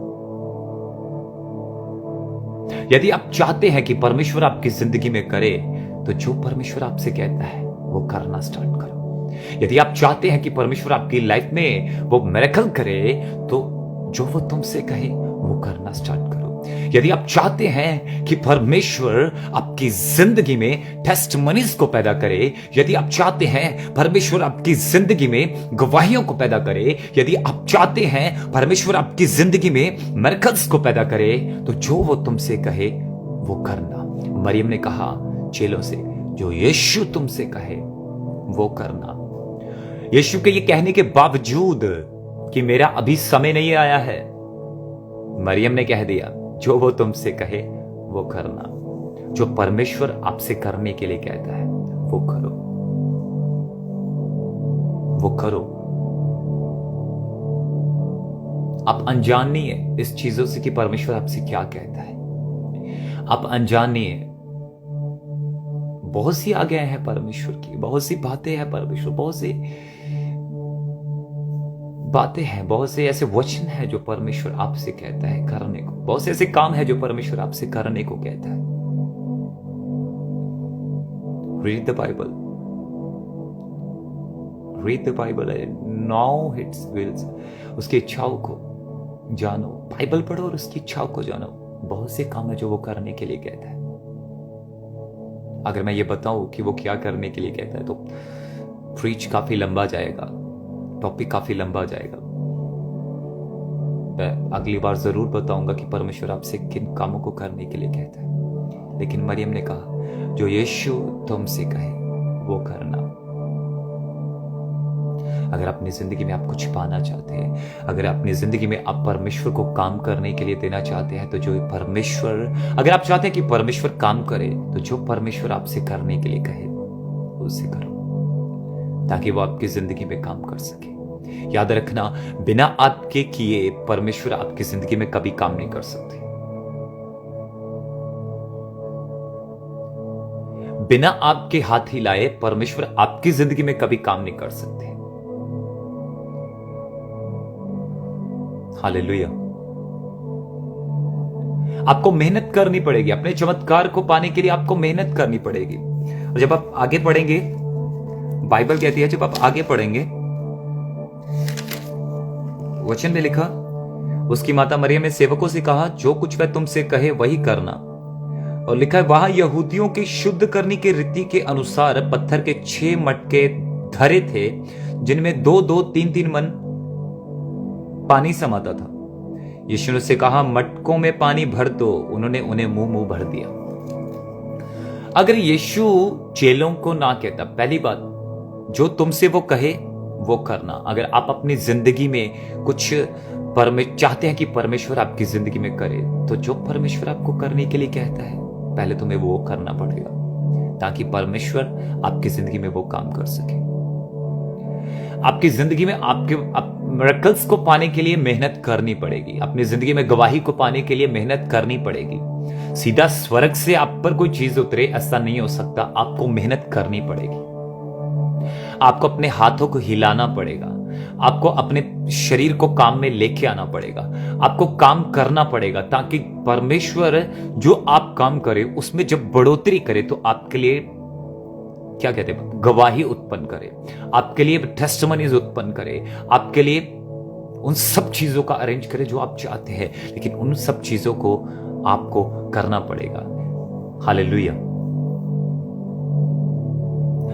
यदि आप चाहते हैं कि परमेश्वर आपकी जिंदगी में करे, तो जो परमेश्वर आपसे कहता है वो करना स्टार्ट करो। यदि आप चाहते हैं कि परमेश्वर आपकी लाइफ में वो मिरेकल करे, तो जो वो तुमसे कहे वो करना स्टार्ट करो। यदि आप चाहते हैं कि परमेश्वर आपकी जिंदगी में टेस्टिमनीज को पैदा करे, यदि आप चाहते हैं परमेश्वर आपकी जिंदगी में गवाहियों को पैदा करे, यदि आप चाहते हैं परमेश्वर आपकी जिंदगी में मिरेकल्स को पैदा करे, तो जो वो तुमसे कहे वो करना। मरियम ने कहा चेलों से जो यीशु तुमसे कहे वो करना। यीशु के ये कहने के बावजूद कि मेरा अभी समय नहीं आया है, मरियम ने कह दिया जो वो तुमसे कहे वो करना। जो परमेश्वर आपसे करने के लिए कहता है वो करो, वो करो। आप अनजान नहीं है इस चीजों से कि परमेश्वर आपसे क्या कहता है। आप अनजान नहीं है। बहुत सी आज्ञाएं हैं परमेश्वर की, बहुत सी बातें हैं परमेश्वर, बहुत सी बातें हैं, बहुत से ऐसे वचन हैं जो परमेश्वर आपसे कहता है करने को, बहुत से ऐसे काम है जो परमेश्वर आपसे करने को कहता है। Read the Bible, read the Bible, now its wills. उसकी इच्छाओं को जानो, बाइबल पढ़ो और उसकी इच्छाओं को जानो। बहुत से काम है जो वो करने के लिए कहता है। अगर मैं ये बताऊं कि वो क्या करने के लिए कहता है तो प्रीच काफी लंबा जाएगा, टॉपिक काफी लंबा जाएगा। मैं अगली बार जरूर बताऊंगा कि परमेश्वर आपसे किन कामों को करने के लिए कहता है। लेकिन मरियम ने कहा जो यीशु तुमसे कहे वो करना। अगर अपनी जिंदगी में आप कुछ पाना चाहते हैं, अगर अपनी जिंदगी में आप परमेश्वर को काम करने के लिए देना चाहते हैं, तो जो परमेश्वर, अगर आप चाहते हैं कि परमेश्वर काम करे, तो जो परमेश्वर आपसे करने के लिए कहे उसे करो, ताकि वो आपकी जिंदगी में काम कर सके। याद रखना, बिना आपके किए परमेश्वर आपकी जिंदगी में कभी काम नहीं कर सकते। बिना आपके हाथ हिलाए परमेश्वर आपकी जिंदगी में कभी काम नहीं कर सकते। हालेलुया। आपको मेहनत करनी पड़ेगी, अपने चमत्कार को पाने के लिए आपको मेहनत करनी पड़ेगी। और जब आप आगे पढ़ेंगे, बाइबल कहती है, जब आप आगे पढ़ेंगे, वचन में लिखा, उसकी माता मरियम ने सेवकों से कहा, जो कुछ वह तुमसे कहे वही करना। और लिखा है, वहां यहूदियों की शुद्ध करने के रीति के अनुसार पत्थर के 6 मटके धरे थे, जिनमें 2-2, 3-3 मन पानी समाता था। यीशु ने उससे कहा, मटकों में पानी भर दो। उन्होंने उन्हें मुंह भर दिया। अगर यीशु चेलों को ना कहता, पहली बात, जो तुमसे वो कहे वो करना। अगर आप अपनी जिंदगी में कुछ चाहते हैं कि परमेश्वर आपकी जिंदगी में करे, तो जो परमेश्वर आपको करने के लिए कहता है, पहले तुम्हें वो करना पड़ेगा, ताकि परमेश्वर आपकी जिंदगी में वो काम कर सके। आपकी जिंदगी में आपके मिरेकल्स को पाने के लिए मेहनत करनी पड़ेगी। अपनी जिंदगी में गवाही को पाने के लिए मेहनत करनी पड़ेगी। सीधा स्वर्ग से आप पर कोई चीज उतरे, ऐसा नहीं हो सकता। आपको मेहनत करनी पड़ेगी। आपको अपने हाथों को हिलाना पड़ेगा। आपको अपने शरीर को काम में लेके आना पड़ेगा। आपको काम करना पड़ेगा, ताकि परमेश्वर जो आप काम करे उसमें जब बढ़ोतरी करे, तो आपके लिए क्या कहते हैं, गवाही उत्पन्न करे, आपके लिए टेस्टिमनीज उत्पन्न करे, आपके लिए उन सब चीजों का अरेंज करे जो आप चाहते हैं। लेकिन उन सब चीजों को आपको करना पड़ेगा। हालेलुया।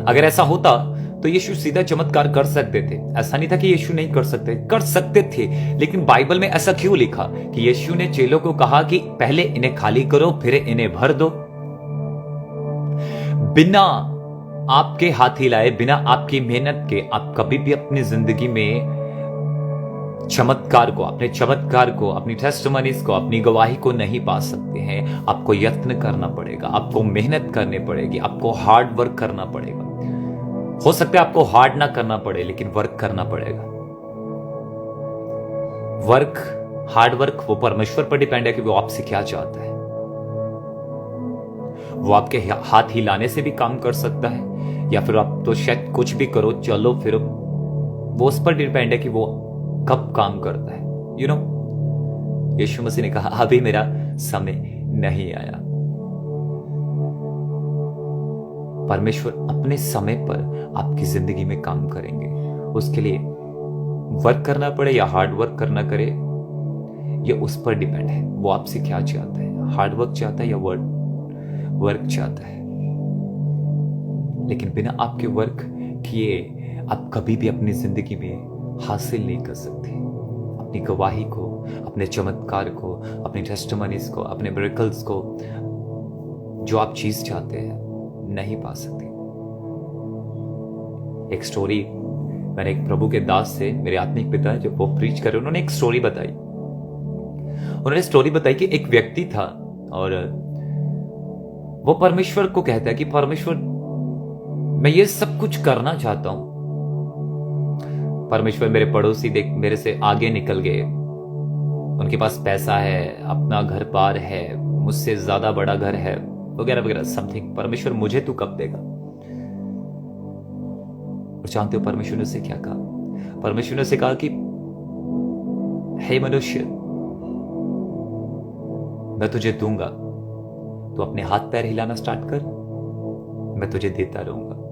अगर ऐसा होता तो यीशु सीधा चमत्कार कर सकते थे। ऐसा नहीं था कि यीशु नहीं कर सकते थे। लेकिन बाइबल में ऐसा क्यों लिखा कि यीशु ने चेलों को कहा कि पहले इन्हें खाली करो, फिर इन्हें भर दो। बिना आपके हाथ हिलाए, बिना आपकी मेहनत के, आप कभी भी अपनी जिंदगी में चमत्कार को, अपनी टेस्टिमनीज को, अपनी गवाही को नहीं पा सकते हैं। आपको यत्न करना पड़ेगा, आपको मेहनत करनी पड़ेगी, आपको हार्ड वर्क करना पड़ेगा। हो सकता है आपको हार्ड ना करना पड़े, लेकिन वर्क करना पड़ेगा। हार्ड वर्क वो परमेश्वर पर डिपेंड है कि वो आपसे क्या चाहता है। वो आपके हाथ हिलाने से भी काम कर सकता है, या फिर आप तो शायद कुछ भी करो, चलो फिर, वो उस पर डिपेंड है कि वो कब काम करता है। यीशु मसीह ने कहा, अभी मेरा समय नहीं आया। परमेश्वर अपने समय पर आपकी जिंदगी में काम करेंगे। उसके लिए वर्क करना पड़े या हार्ड वर्क करना करे, ये उस पर डिपेंड है। वो आपसे क्या चाहता है, हार्ड वर्क चाहता है या वर्क चाहता है। लेकिन बिना आपके वर्क किए आप कभी भी अपनी जिंदगी में हासिल नहीं कर सकते। अपनी गवाही को, अपने चमत्कार को, अपनी टेस्टिमनीज को, अपने मिरेकल्स को, जो आप चीज चाहते हैं, नहीं पा सकते। एक स्टोरी मैंने एक प्रभु के दास से, मेरे आत्मिक पिता जब वो प्रीच कर रहे, उन्होंने एक स्टोरी बताई। उन्होंने स्टोरी बताई कि एक व्यक्ति था और वो परमेश्वर को कहता है कि परमेश्वर, मैं ये सब कुछ करना चाहता हूं। परमेश्वर, मेरे पड़ोसी देख मेरे से आगे निकल गए, उनके पास पैसा है, अपना घर बार है, मुझसे ज्यादा बड़ा घर है, वगैरह वगैरह समथिंग। परमेश्वर, मुझे तू कब देगा? और जानते हो परमेश्वर ने उससे क्या कहा? परमेश्वर ने उससे कहा कि हे मनुष्य, मैं तुझे दूंगा, तो अपने हाथ पैर हिलाना स्टार्ट कर, मैं तुझे देता रहूंगा।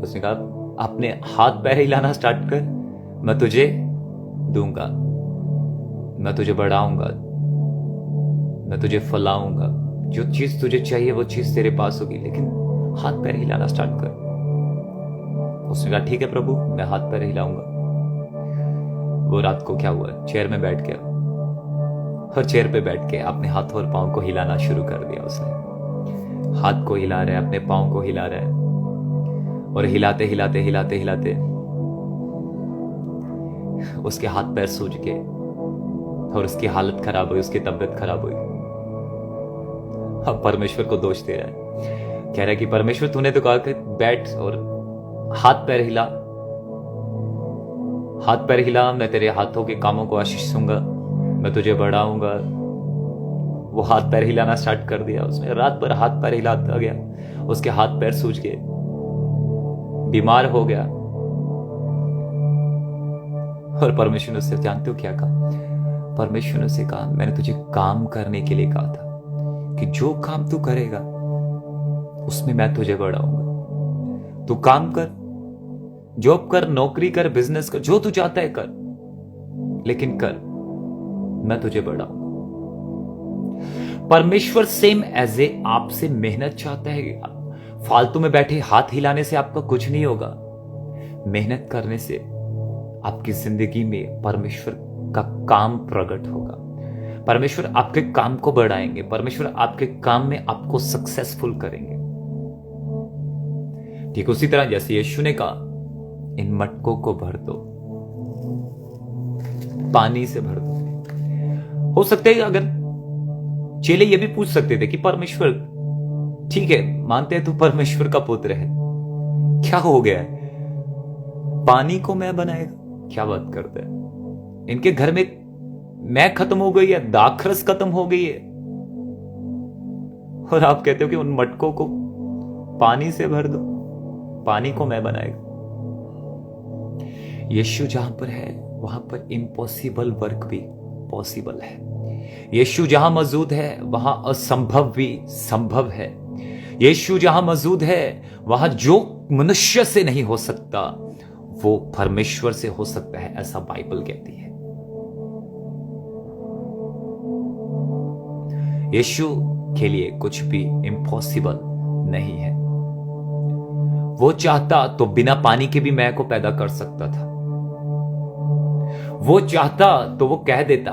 उसने कहा, अपने हाथ पैर हिलाना स्टार्ट कर, मैं तुझे दूंगा, मैं तुझे बढ़ाऊंगा, मैं तुझे फैलाऊंगा, जो चीज तुझे चाहिए वो चीज तेरे पास होगी, लेकिन हाथ पैर हिलाना स्टार्ट कर। उसने कहा, ठीक है प्रभु, मैं हाथ पैर हिलाऊंगा। वो रात को क्या हुआ, चेयर में बैठ गया और चेयर पे बैठ के अपने हाथ और पांव को हिलाना शुरू कर दिया। उसने हाथ को हिला रहा है, अपने पांव को हिला रहा है, और हिलाते हिलाते हिलाते हिलाते उसके हाथ पैर सूज गए और उसकी हालत खराब हुई, उसकी तबीयत खराब हुई। अब परमेश्वर को दोष दे रहा है, कह रहा है कि परमेश्वर, तूने तो कहा कि बैठ और हाथ पैर हिला, हाथ पैर हिला, मैं तेरे हाथों के कामों को आशीष दूंगा, मैं तुझे बढ़ाऊंगा। वो हाथ पैर हिलाना स्टार्ट कर दिया उसने, रात भर हाथ पैर हिलाता गया, उसके हाथ पैर सूज गए, बीमार हो गया। और परमेश्वर ने उससे, जानते हो क्या कहा? परमेश्वर ने उससे कहा, मैंने तुझे काम करने के लिए कहा था कि जो काम तू करेगा उसमें मैं तुझे बढ़ाऊंगा। तू काम कर, जॉब कर, नौकरी कर, बिजनेस कर, जो तू चाहता है कर, लेकिन कर, मैं तुझे बढ़ाऊंगा। परमेश्वर सेम एज ए आपसे मेहनत चाहता है। फालतू में बैठे हाथ हिलाने से आपका कुछ नहीं होगा। मेहनत करने से आपकी जिंदगी में परमेश्वर का काम प्रकट होगा। परमेश्वर आपके काम को बढ़ाएंगे, परमेश्वर आपके काम में आपको सक्सेसफुल करेंगे। ठीक उसी तरह जैसे यीशु ने कहा, इन मटकों को भर दो, पानी से भर दो। हो सकता है अगर चेले ये भी पूछ सकते थे कि परमेश्वर, ठीक है मानते हैं तू परमेश्वर का पुत्र है, क्या हो गया है, पानी को मैं बनाएगा? क्या बात करते हैं? इनके घर में मैं खत्म हो गई है, दाखरस खत्म हो गई है, और आप कहते हो कि उन मटकों को पानी से भर दो, पानी को मैं बनाएगा। यीशु जहां पर है वहां पर इम्पॉसिबल वर्क भी पॉसिबल है। यीशु जहां मौजूद है वहां असंभव भी संभव है। यीशु जहां मौजूद है वहां जो मनुष्य से नहीं हो सकता वो परमेश्वर से हो सकता है, ऐसा बाइबल कहती है। यीशु के लिए कुछ भी इम्पॉसिबल नहीं है। वो चाहता तो बिना पानी के भी मैं को पैदा कर सकता था। वो चाहता तो वो कह देता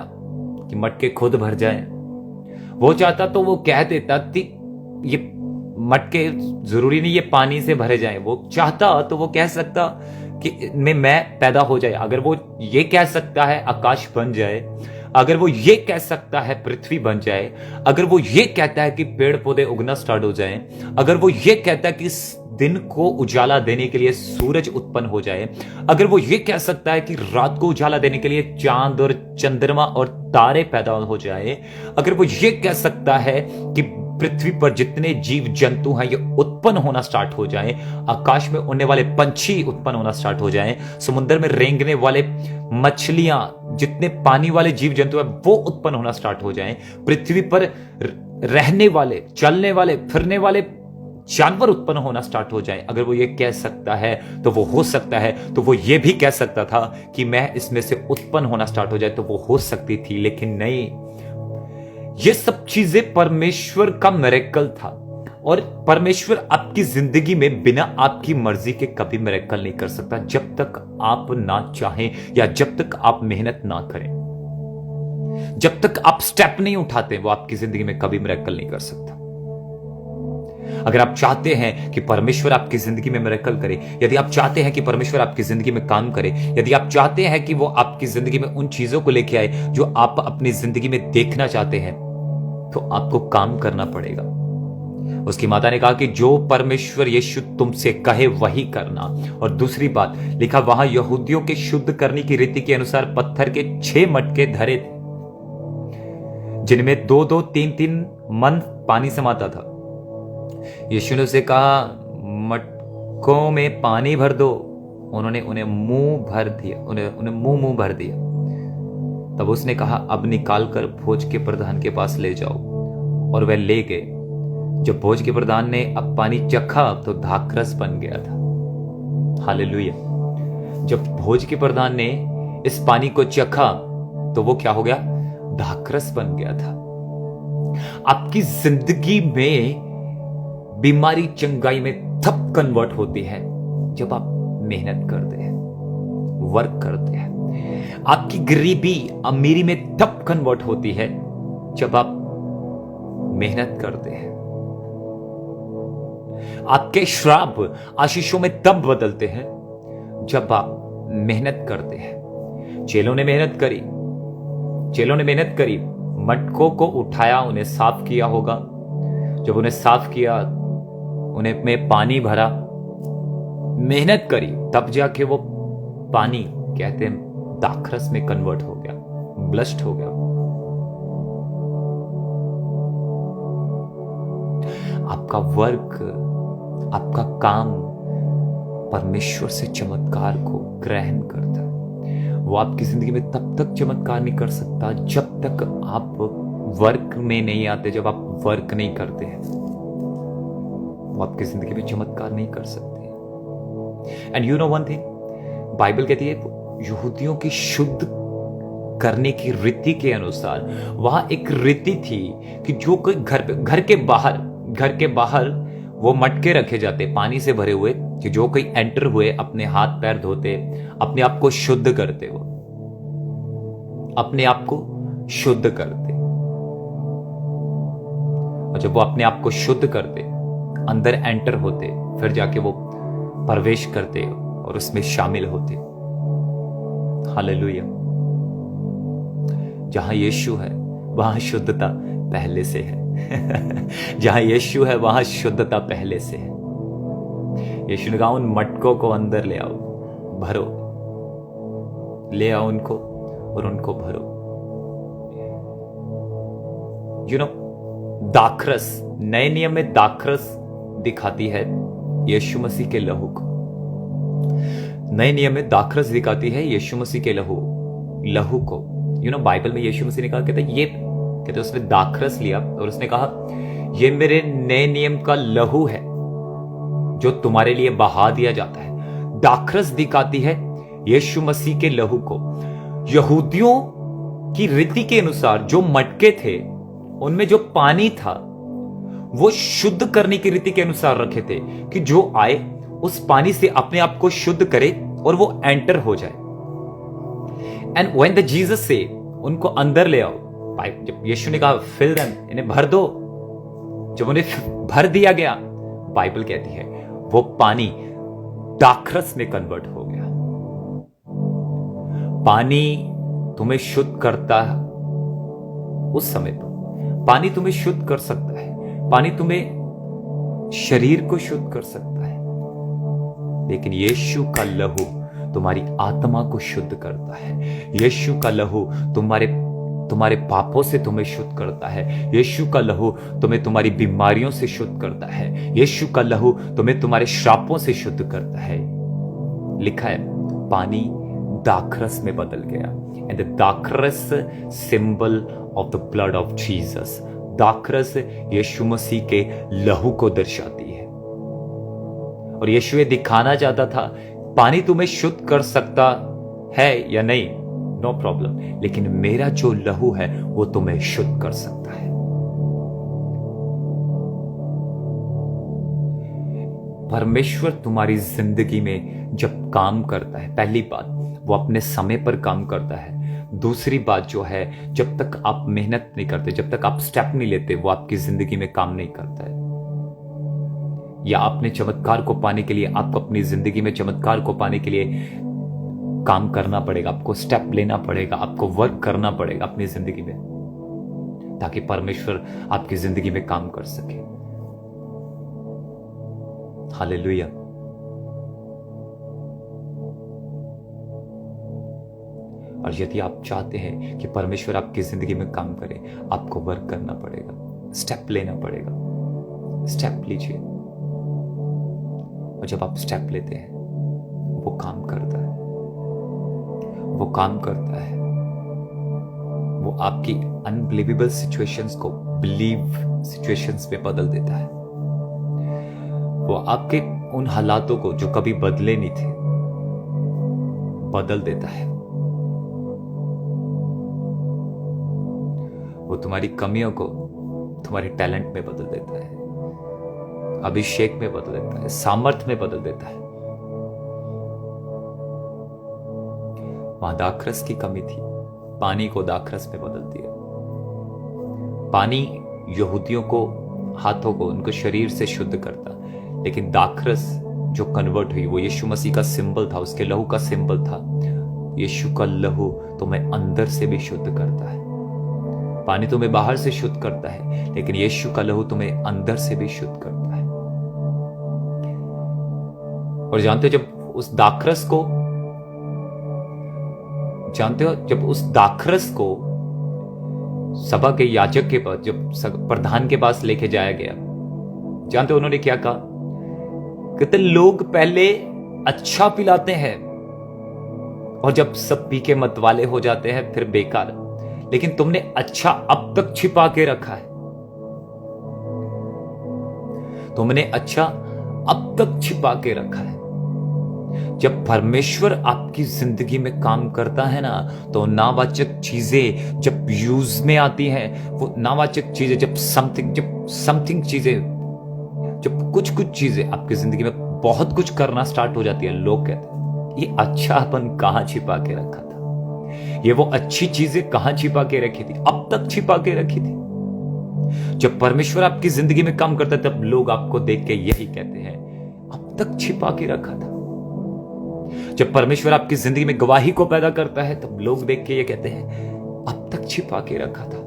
कि मटके खुद भर जाएं। वो चाहता तो वो कह देता कि ये मटके जरूरी नहीं ये पानी से भरे जाएं। वो चाहता तो वो कह सकता कि मैं पैदा हो जाए। अगर वो ये कह सकता है आकाश बन जाए, अगर वो ये कह सकता है पृथ्वी बन जाए, अगर वो ये कहता है कि पेड़ पौधे उगना स्टार्ट हो जाएं, अगर वो ये कहता है कि दिन को उजाला देने के लिए सूरज उत्पन्न हो जाए, अगर वो ये कह सकता है कि रात को उजाला देने के लिए चांद और चंद्रमा और तारे पैदा हो जाए, अगर वो ये कह सकता है कि पृथ्वी पर जितने जीव जंतु हैं ये उत्पन्न होना स्टार्ट हो जाएं, आकाश में उड़ने वाले पंछी उत्पन्न होना स्टार्ट हो जाएं, समुद्र में रेंगने वाले मछलियां, जितने पानी वाले जीव जंतु हैं वो उत्पन्न होना स्टार्ट हो जाएं, पृथ्वी पर रहने वाले, चलने वाले, फिरने वाले जानवर उत्पन्न होना स्टार्ट हो जाएं, अगर वो ये कह सकता है तो वो हो सकता है। तो वो ये भी कह सकता था कि मैं इसमें से उत्पन्न होना स्टार्ट हो जाए, तो वो हो सकती थी। लेकिन नहीं, ये सब चीजें परमेश्वर का मिरेकल था। और परमेश्वर आपकी जिंदगी में बिना आपकी मर्जी के कभी मिरेकल नहीं कर सकता, जब तक आप ना चाहें या जब तक आप मेहनत ना करें। जब तक आप स्टेप नहीं उठाते वो आपकी जिंदगी में कभी मिरेकल नहीं कर सकता। अगर आप चाहते हैं कि परमेश्वर आपकी जिंदगी में मिरेकल करे, यदि आप चाहते हैं कि परमेश्वर आपकी जिंदगी में काम करे, यदि आप चाहते हैं कि वो आपकी जिंदगी में उन चीजों को लेके आए जो आप अपनी जिंदगी में देखना चाहते हैं, तो आपको काम करना पड़ेगा। उसकी माता ने कहा कि जो परमेश्वर यीशु तुमसे कहे वही करना। और दूसरी बात लिखा, वहां यहूदियों के शुद्ध करने की रीति के अनुसार पत्थर के 6 मटके धरे थे, जिनमें 2-2, 3-3 मन पानी समाता था। यीशु ने उसे कहा, मटकों में पानी भर दो। उन्होंने उन्हें मुंह भर दिया, उन्हें मुंह भर दिया। तब उसने कहा, अब निकालकर भोज के प्रधान के पास ले जाओ। और वह ले गए। जब भोज के प्रधान ने अब पानी चखा तो दाखरस बन गया था। हालेलुया। जब भोज के प्रधान ने इस पानी को चखा तो वो क्या हो गया? दाखरस बन गया था। आपकी जिंदगी में बीमारी चंगाई में तब कन्वर्ट होती है जब आप मेहनत करते हैं, वर्क करते हैं। आपकी गरीबी अमीरी में तब कन्वर्ट होती है जब आप मेहनत करते हैं। आपके श्राप आशीषों में तब बदलते हैं जब आप मेहनत करते हैं। चेलों ने मेहनत करी, मटकों को उठाया, उन्हें साफ किया होगा। जब उन्हें साफ किया, उन्हें में पानी भरा, मेहनत करी, तब जाके वो पानी कहते हैं दाखरस में कन्वर्ट हो गया, ब्लस्ट हो गया। आपका वर्क, आपका काम परमेश्वर से चमत्कार को ग्रहण करता है। वो आपकी जिंदगी में तब तक चमत्कार नहीं कर सकता जब तक आप वर्क में नहीं आते, जब आप वर्क नहीं करते हैं वो आपकी जिंदगी में चमत्कार नहीं कर सकते। And you know one thing, Bible कहती है यहूदियों की शुद्ध करने की रीति के अनुसार वहां एक रीति थी कि जो कोई घर के बाहर वो मटके रखे जाते पानी से भरे हुए, कि जो कोई एंटर हुए अपने हाथ पैर धोते, अपने आप को शुद्ध करते, वो अपने आप को शुद्ध करते। और जब वो अपने आप को शुद्ध करते, अंदर एंटर होते, फिर जाके वो प्रवेश करते और उसमें शामिल होते। हालेलुया। जहां यीशु है वहां शुद्धता पहले से है। जहां यीशु है वहां शुद्धता पहले से है। यीशु ने कहा उन मटकों को अंदर ले आओ, भरो, ले आओ उनको और उनको भरो। यू नो, दाखरस, नए नियम में दाखरस दिखाती है यीशु मसीह के लहू को। नए नियम में दाखरस दिखाती है यीशु मसीह के लहू को। यू नो, बाइबल में यीशु मसीह ने कहा, कहते उसने दाखरस लिया और उसने कहा ये मेरे नए नियम का लहू है जो तुम्हारे लिए बहा दिया जाता है। दाखरस दिखाती है यीशु मसीह के लहू को। यहूदियों की रीति के अनुसार जो मटके थे उनमें जो पानी था वो शुद्ध करने की रीति के अनुसार रखे थे कि जो आए उस पानी से अपने आप को शुद्ध करे और वो एंटर हो जाए। एंड व्हेन द जीसस से उनको अंदर ले आओ, जब यीशु ने कहा फिल देम, इन्हें भर दो, जब उन्हें भर दिया गया, बाइबल कहती है वो पानी दाखरस में कन्वर्ट हो गया। पानी तुम्हें शुद्ध करता है उस समय पर, पानी तुम्हें शुद्ध कर सकता है, पानी तुम्हें शरीर को शुद्ध कर सकता है, लेकिन यीशु का लहू तुम्हारी आत्मा को शुद्ध करता है। यीशु का लहू तुम्हारे पापों से तुम्हें शुद्ध करता है। यीशु का लहू तुम्हें तुम्हारी बीमारियों से शुद्ध करता है। यीशु का लहू तुम्हें तुम्हारे श्रापों से शुद्ध करता है। लिखा है पानी दाखरस में बदल गया। एंड द दाखरस symbol of the blood of Jesus. दाखरस यीशु मसीह के लहू को दर्शाती है। और यीशु ये दिखाना चाहता था पानी तुम्हें शुद्ध कर सकता है या नहीं, नो प्रॉब्लम, लेकिन मेरा जो लहू है वो तुम्हें शुद्ध कर सकता है। परमेश्वर तुम्हारी जिंदगी में जब काम करता है, पहली बात वो अपने समय पर काम करता है। दूसरी बात जो है, जब तक आप मेहनत नहीं करते, जब तक आप स्टेप नहीं लेते, वो आपकी जिंदगी में काम नहीं करता है। या अपने चमत्कार को पाने के लिए, आपको अपनी जिंदगी में चमत्कार को पाने के लिए काम करना पड़ेगा, आपको स्टेप लेना पड़ेगा, आपको वर्क करना पड़ेगा अपनी जिंदगी में, ताकि परमेश्वर आपकी जिंदगी में काम कर सके। हालेलुया। और यदि आप चाहते हैं कि परमेश्वर आपकी जिंदगी में काम करे, आपको वर्क करना पड़ेगा, स्टेप लेना पड़ेगा। स्टेप लीजिए, और जब आप स्टेप लेते हैं वो काम करता है, वो काम करता है। वो आपकी अनबिलीवेबल सिचुएशंस को बिलीव सिचुएशंस में बदल देता है। वो आपके उन हालातों को जो कभी बदले नहीं थे बदल देता है। वो तुम्हारी कमियों को तुम्हारे टैलेंट में बदल देता है, अभिषेक में बदल देता है, सामर्थ्य में बदल देता है। वहां दाखरस की कमी थी, पानी को दाखरस में बदल दिया। पानी यहूदियों को, हाथों को, उनको शरीर से शुद्ध करता, लेकिन दाखरस जो कन्वर्ट हुई वो यीशु मसीह का सिंबल था, उसके लहू का सिंबल था। यीशु का लहू तुम्हें अंदर से भी शुद्ध करता है। पानी तुम्हें बाहर से शुद्ध करता है, लेकिन यीशु का लहू तुम्हें अंदर से भी शुद्ध करता है। और जानते हो जब उस दाखरस को सभा के याजक के पास, जब प्रधान के पास लेके जाया गया, जानते हो उन्होंने क्या कहा? कहते लोग पहले अच्छा पिलाते हैं और जब सब पी के मतवाले हो जाते हैं फिर बेकार, लेकिन तुमने अच्छा अब तक छिपा के रखा है। तुमने अच्छा अब तक छिपा के रखा है। जब परमेश्वर आपकी जिंदगी में काम करता है ना, तो नावाचक चीजें जब यूज में आती हैं, वो नावाचक चीजें जब समथिंग चीजें, जब कुछ चीजें आपकी जिंदगी में बहुत कुछ करना स्टार्ट हो जाती है, लोग कहते हैं ये अच्छापन कहां छिपा के रखा था, ये वो अच्छी चीजें कहां छिपा के रखी थी, अब तक छिपा के रखी थी। जब परमेश्वर आपकी जिंदगी में काम करता है तब लोग आपको देख के यही कहते हैं अब तक छिपा के रखा था। जब परमेश्वर आपकी जिंदगी में गवाही को पैदा करता है तब लोग देख के ये कहते हैं अब तक छिपा के रखा था।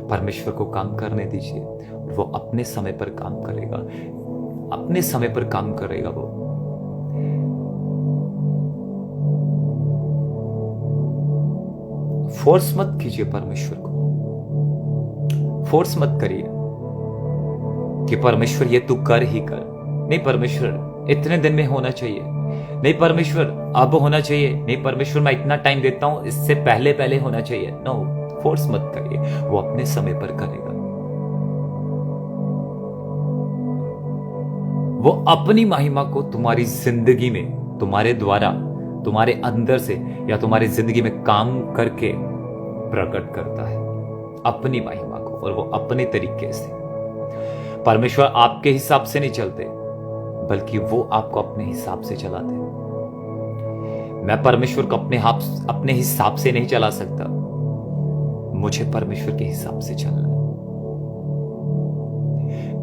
परमेश्वर को काम करने दीजिए, वो अपने समय पर काम करेगा, अपने समय पर काम करेगा। वो फोर्स मत कीजिए परमेश्वर को, फोर्स मत करिए कि परमेश्वर ये तू कर ही कर। नहीं परमेश्वर इतने दिन में होना चाहिए, नहीं परमेश्वर अब होना चाहिए, नहीं परमेश्वर मैं इतना टाइम देता हूं इससे पहले पहले होना चाहिए। नो, फोर्स मत करिए, वो अपने समय पर करेगा। वो अपनी महिमा को तुम्हारी जिंदगी में, तुम्हारे द्वारा, तुम्हारे अंदर से या तुम्हारी जिंदगी में काम करके प्रकट करता है अपनी महिमा को, और वो अपने तरीके से। परमेश्वर आपके हिसाब से नहीं चलते, बल्कि वो आपको अपने हिसाब से चलाते हैं। मैं परमेश्वर को अपने हिसाब से नहीं चला सकता, मुझे परमेश्वर के हिसाब से चलना है।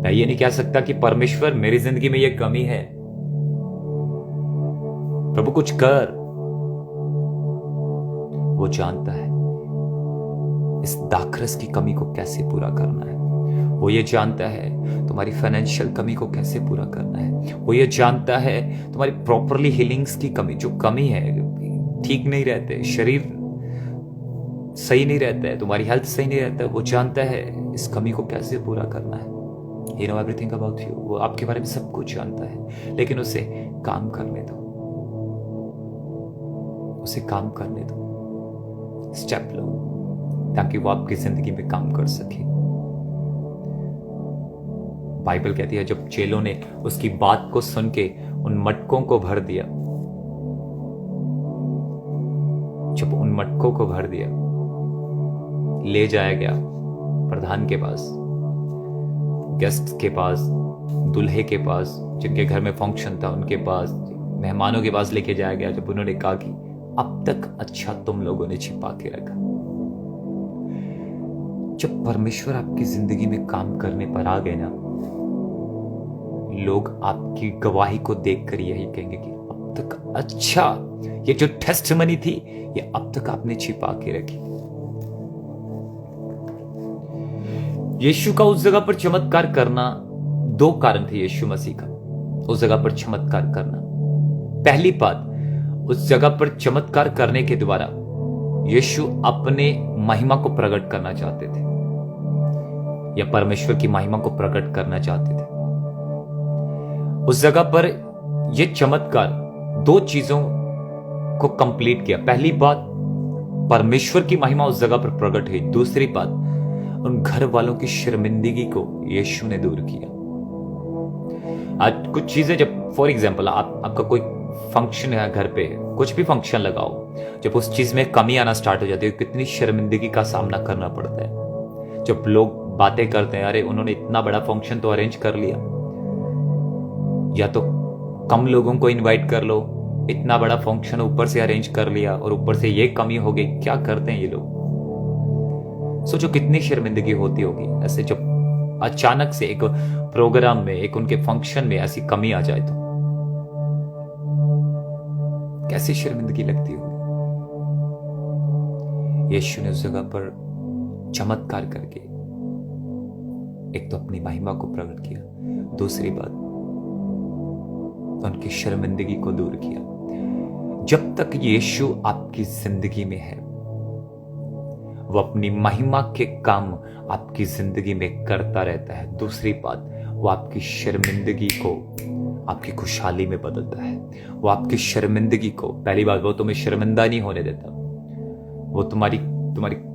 मैं ये नहीं कह सकता कि परमेश्वर मेरी जिंदगी में ये कमी है, प्रभु कुछ कर। वो जानता है इस दाखरस की कमी को कैसे पूरा करना है। वो ये जानता है तुम्हारी फाइनेंशियल कमी को कैसे पूरा करना है। वो ये जानता है तुम्हारी प्रॉपरली हीलिंग्स की कमी, जो कमी है, ठीक नहीं रहते, शरीर सही नहीं रहता है, तुम्हारी हेल्थ सही नहीं रहता है। वो जानता है इस कमी को कैसे पूरा करना है। You know everything about you. वो आपके बारे में सब कुछ जानता है, लेकिन उसे काम करने दो, उसे काम करने दो। स्टेप लो ताकि वो आपकी जिंदगी में काम कर सके। बाइबल कहती है जब चेलों ने उसकी बात को सुन के उन मटकों को भर दिया, जब उन मटकों को भर दिया, ले जाया गया प्रधान के पास, गेस्ट के पास, दूल्हे के पास, जिनके घर में फंक्शन था उनके पास, मेहमानों के पास लेके जाया गया। जब उन्होंने कहा कि अब तक अच्छा तुम लोगों ने छिपा के रखा। जब परमेश्वर आपकी जिंदगी में काम करने पर आ गए ना, लोग आपकी गवाही को देखकर यही कहेंगे कि अब तक अच्छा, ये जो टेस्टमनी थी ये अब तक आपने छिपा के रखी। यीशु का उस जगह पर चमत्कार करना, दो कारण थे यीशु मसीह का उस जगह पर चमत्कार करना। पहली बात, उस जगह पर चमत्कार करने के द्वारा यीशु अपने महिमा को प्रकट करना चाहते थे, या परमेश्वर की महिमा को प्रकट करना चाहते थे। उस जगह पर यह चमत्कार दो चीजों को कंप्लीट किया। पहली बात, परमेश्वर की महिमा उस जगह पर प्रकट हुई। दूसरी बात, उन घर वालों की शर्मिंदगी को यीशु ने दूर किया। आज कुछ चीजें, जब फॉर एग्जाम्पल आपका कोई फंक्शन है घर पे, कुछ भी फंक्शन लगाओ, जब उस चीज में कमी आना स्टार्ट हो जाती है, कितनी शर्मिंदगी का सामना करना पड़ता है। जब लोग बातें करते हैं, अरे उन्होंने इतना बड़ा फंक्शन तो अरेंज कर लिया, या तो कम लोगों को इनवाइट कर लो, इतना बड़ा फंक्शन ऊपर से अरेंज कर लिया और ऊपर से ये कमी हो गई। क्या करते हैं ये लोग? सोचो कितनी शर्मिंदगी होती होगी ऐसे, जब अचानक से एक प्रोग्राम में, एक उनके फंक्शन में ऐसी कमी आ जाए तो कैसी शर्मिंदगी लगती होगी। यीशु ने उस जगह पर चमत्कार करके एक तो अपनी महिमा को प्रकट किया, दूसरी बात उनकी शर्मिंदगी को दूर किया। जब तक यीशु आपकी जिंदगी में है, वो अपनी महिमा के काम आपकी जिंदगी में करता रहता है। दूसरी बात, वो आपकी शर्मिंदगी को आपकी खुशहाली में बदलता है। वो आपकी शर्मिंदगी को, पहली बात, वो तुम्हें शर्मिंदा नहीं होने देता। वो तुम्हारी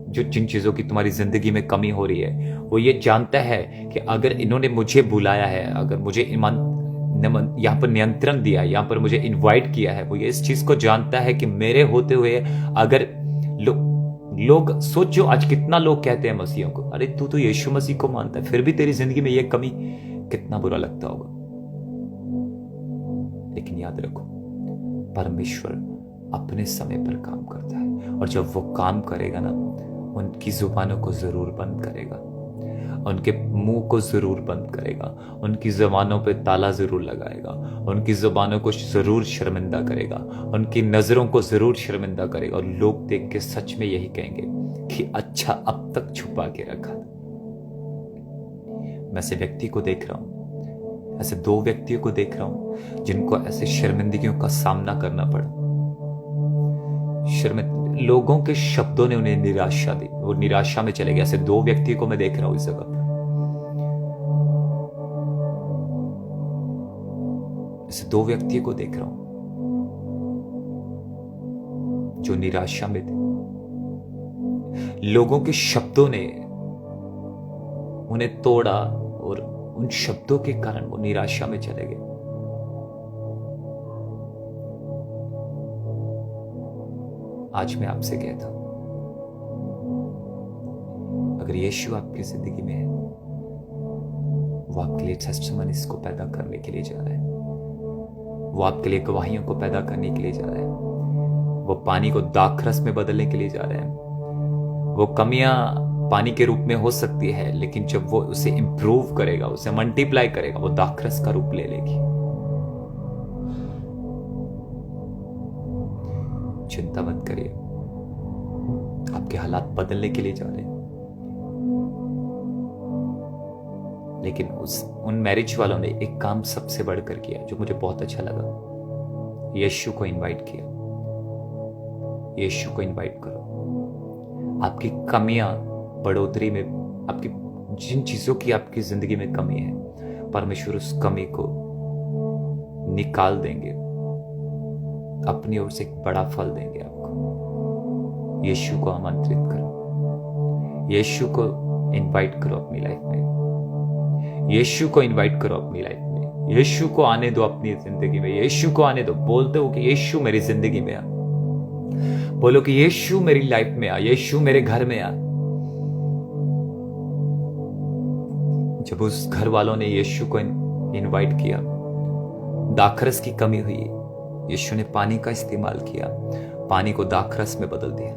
जो जिन चीजों की तुम्हारी जिंदगी में कमी हो रही है, वो ये जानता है कि अगर इन्होंने मुझे बुलाया है, अगर मुझे यहाँ पर नियंत्रण दिया है, यहाँ पर मुझे इनवाइट किया है, वो ये इस चीज को जानता है कि मेरे होते हुए अगर लोग सोचो, आज कितना लोग कहते हैं मसीहों को, अरे तू तो यीशु मसीह को मानता है, फिर भी तेरी जिंदगी में ये कमी, कितना बुरा लगता होगा। लेकिन याद रखो, परमेश्वर अपने समय पर काम करता है, और जब वो काम करेगा ना, उनकी जुबानों को जरूर बंद करेगा, उनके मुंह को जरूर बंद करेगा, उनकी जुबानों पे ताला जरूर लगाएगा, उनकी जुबानों को जरूर शर्मिंदा करेगा, उनकी नजरों को जरूर शर्मिंदा करेगा, और लोग देख के सच में यही कहेंगे कि अच्छा अब तक छुपा के रखा था। मैं ऐसे व्यक्ति को देख रहा हूं, ऐसे दो व्यक्तियों को देख रहा हूं जिनको ऐसे शर्मिंदगियों का सामना करना पड़ा। लोगों के शब्दों ने उन्हें निराशा दी, वो निराशा में चले गए। ऐसे दो व्यक्तियों को मैं देख रहा हूं इस जगह पर, ऐसे दो व्यक्तियों को देख रहा हूं जो निराशा में थे। लोगों के शब्दों ने उन्हें तोड़ा, और उन शब्दों के कारण वो निराशा में चले गए। आज मैं आपसे कहता हूं, अगर यीशु आपकी जिंदगी में है, वो आपके लिए टेस्टिमनीज़ को पैदा करने के लिए जा रहा है, वो आपके लिए गवाहियों को पैदा करने के लिए जा रहा है, वो पानी को दाखरस में बदलने के लिए जा रहा है। वो कमियां पानी के रूप में हो सकती है, लेकिन जब वो उसे इंप्रूव करेगा, उसे मल्टीप्लाई करेगा, वो दाखरस का रूप ले लेगी। चिंता मत करिए, आपके हालात बदलने के लिए जा रहे हैं। लेकिन उन मैरिज वालों ने एक काम सबसे बढ़कर किया, जो मुझे बहुत अच्छा लगा। यीशु को इनवाइट किया। यीशु को इनवाइट करो। आपकी कमियां बढ़ोतरी में, आपकी जिन चीजों की आपकी जिंदगी में कमी है, परमेश्वर उस कमी को निकाल देंगे, अपनी ओर से एक बड़ा फल देंगे आपको। यीशु को आमंत्रित करो, यीशु को इनवाइट करो अपनी लाइफ में, यीशु को इनवाइट करो अपनी लाइफ में, यीशु को आने दो अपनी जिंदगी में, यीशु को आने दो। बोलते हो कि यीशु मेरी जिंदगी में आ, बोलो कि यीशु मेरी लाइफ में आ, यीशु मेरे घर में आ। जब उस घर वालों ने यीशु को इनवाइट किया, दाखरस की कमी हुई, यीशु ने पानी का इस्तेमाल किया, पानी को दाखरस में बदल दिया,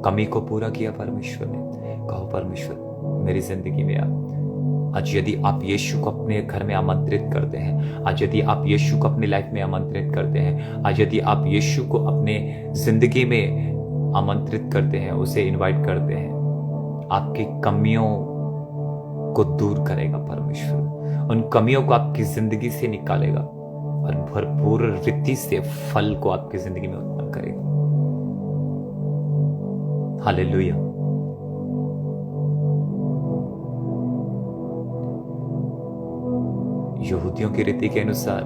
कमी को पूरा किया परमेश्वर ने। कहो परमेश्वर मेरी जिंदगी में आ। आज यदि आप यीशु को अपने घर में आमंत्रित करते हैं, आज यदि आप यीशु को अपनी लाइफ में आमंत्रित करते हैं, आज यदि आप यीशु को अपने जिंदगी में आमंत्रित करते हैं, उसे इनवाइट करते हैं, आपकी कमियों को दूर करेगा परमेश्वर। उन कमियों को आपकी जिंदगी से निकालेगा और भरपूर रीति से फल को आपकी जिंदगी में उत्पन्न करेगा। हालेलुया। यहूदियों की रीति के अनुसार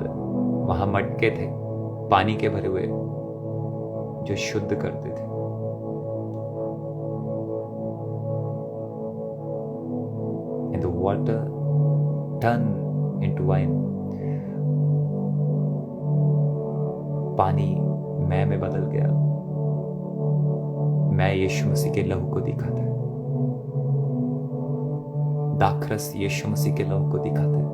वहां मटके थे पानी के भरे हुए, जो शुद्ध करते थे। And the water turned into wine. पानी मैं में बदल गया। मैं यीशु मसीह के लहू को दिखाता है। दाखरस यीशु मसीह के लहू को दिखाता है।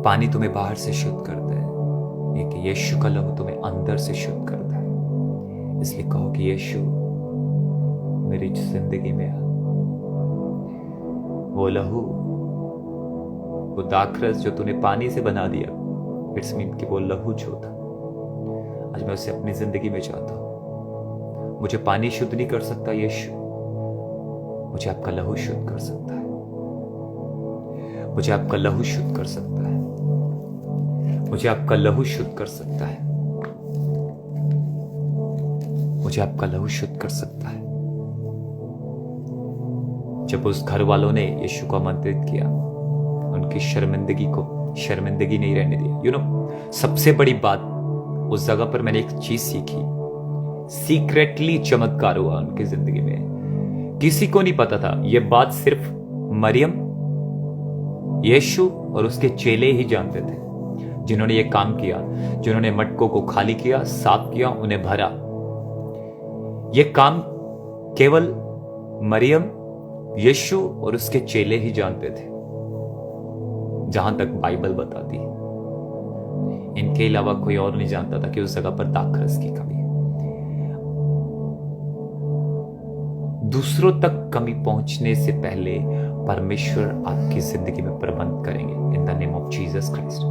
पानी तुम्हें बाहर से शुद्ध करता है, लेकिन यीशु का लहू तुम्हें अंदर से शुद्ध करता है। इसलिए कहो कि यीशु मेरी जिंदगी में आ। वो लहू, वो दाखरस जो तूने पानी से बना दिया, इट्स मीन कि वो लहू जो था, आज मैं उसे अपनी जिंदगी में चाहता हूं। मुझे पानी शुद्ध नहीं कर सकता यीशु, मुझे आपका लहू शुद्ध कर सकता है, मुझे आपका लहू शुद्ध कर सकता है, मुझे आपका लहू शुद्ध कर सकता है, मुझे आपका लहू शुद्ध कर सकता है। जब उस घर वालों ने यीशु को आमंत्रित किया, उनकी शर्मिंदगी नहीं रहने दी। सबसे बड़ी बात, उस जगह पर मैंने एक चीज सीखी, सीक्रेटली चमत्कार हुआ उनकी जिंदगी में। किसी को नहीं पता था, यह बात सिर्फ मरियम, यीशु और उसके चेले ही जानते थे, जिन्होंने ये काम किया, जिन्होंने मटकों को खाली किया, साफ किया, उन्हें भरा। यह काम केवल मरियम, यीशु और उसके चेले ही जानते थे, जहां तक बाइबल बताती है। इनके अलावा कोई और नहीं जानता था कि उस जगह पर दाखरस की कमी है। दूसरों तक कमी पहुंचने से पहले परमेश्वर आपकी जिंदगी में प्रबंध करेंगे, in the name of Jesus Christ.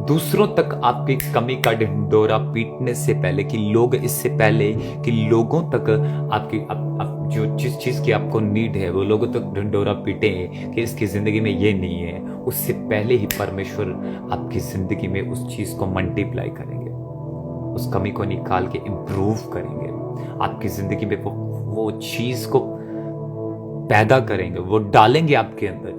दूसरों तक आपकी कमी का ढिंढोरा पीटने से पहले, कि लोग इससे पहले कि लोगों तक आपकी जो जिस चीज की आपको नीड है वो लोगों तक ढिंढोरा पीटे कि इसकी जिंदगी में ये नहीं है, उससे पहले ही परमेश्वर आपकी जिंदगी में उस चीज को मल्टीप्लाई करेंगे, उस कमी को निकाल के इंप्रूव करेंगे, आपकी जिंदगी में वो चीज को पैदा करेंगे, वो डालेंगे आपके अंदर,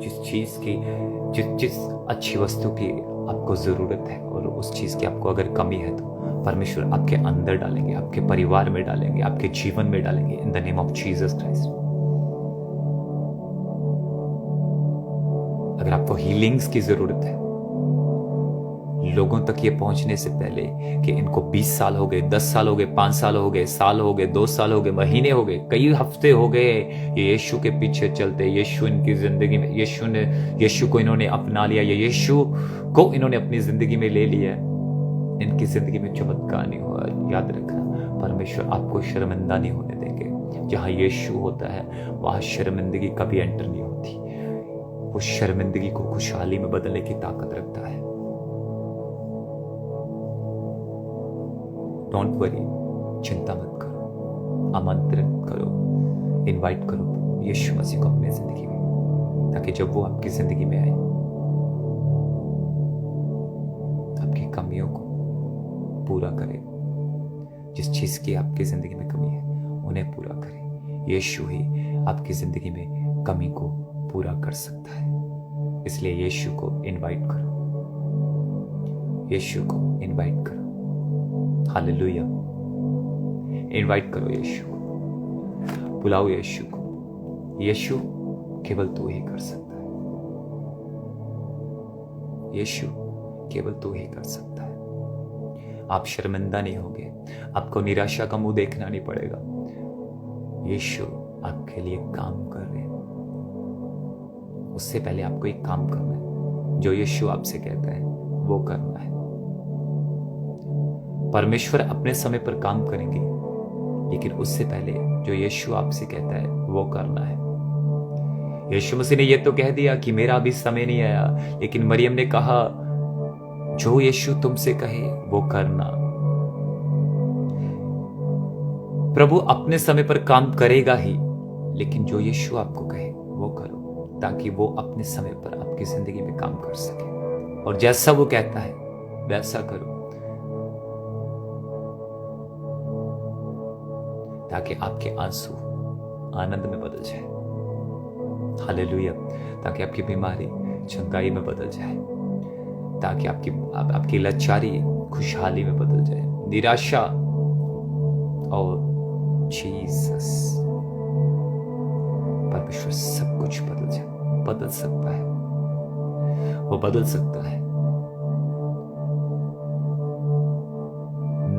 जिस अच्छी वस्तु की आपको जरूरत है, और उस चीज की आपको अगर कमी है तो परमेश्वर आपके अंदर डालेंगे, आपके परिवार में डालेंगे, आपके जीवन में डालेंगे, in the name of Jesus Christ. अगर आपको हीलिंग्स की जरूरत है, लोगों तक ये पहुंचने से पहले कि इनको 20 साल हो गए, 10 साल हो गए, 5 साल हो गए, साल हो गए, 2 साल हो गए, महीने हो गए, कई हफ्ते हो गए, ये यीशु के पीछे चलते, यीशु इनकी जिंदगी में, यीशु को इन्होंने अपना लिया, ये यीशु को इन्होंने अपनी जिंदगी में ले लिया, इनकी जिंदगी में चमत्कार नहीं हुआ। याद रखना, परमेश्वर आपको शर्मिंदा नहीं होने देंगे। जहां यीशु होता है वहां शर्मिंदगी कभी एंटर नहीं होती। वो शर्मिंदगी को खुशहाली में बदलने की ताकत रखता है। डोंट वरी, चिंता मत करो, आमंत्रित करो, इनवाइट करो यीशु मसीह को अपनी जिंदगी में, ताकि जब वो आपकी जिंदगी में आए, आपकी कमियों को पूरा करे। जिस चीज की आपकी जिंदगी में कमी है उन्हें पूरा करे। यीशु ही आपकी जिंदगी में कमी को पूरा कर सकता है। इसलिए यीशु को इनवाइट करो, यीशु को इनवाइट करो। हालेलुया, इनवाइट करो यीशु को, बुलाओ यीशु को। यीशु केवल तू ही कर सकता है, यीशु केवल तू ही कर सकता है। आप शर्मिंदा नहीं होगे, आपको निराशा का मुंह देखना नहीं पड़ेगा। यीशु आपके लिए काम कर रहे हैं। उससे पहले आपको एक काम करना है, जो यीशु आपसे कहता है वो करना है। परमेश्वर अपने समय पर काम करेंगे, लेकिन उससे पहले जो यीशु आपसे कहता है वो करना है। यीशु मसीह ने ये तो कह दिया कि मेरा अभी समय नहीं आया, लेकिन मरियम ने कहा जो यीशु तुमसे कहे वो करना। प्रभु अपने समय पर काम करेगा ही, लेकिन जो यीशु आपको कहे वो करो, ताकि वो अपने समय पर आपकी जिंदगी में काम कर सके। और जैसा वो कहता है वैसा करो, ताकि आपके आंसू आनंद में बदल जाए। हालेलुया, ताकि आपकी बीमारी चंगाई में बदल जाए, ताकि आपकी लाचारी खुशहाली में बदल जाए, निराशा और जीसस, परमेश्वर सब कुछ बदल सकता है, वो बदल सकता है।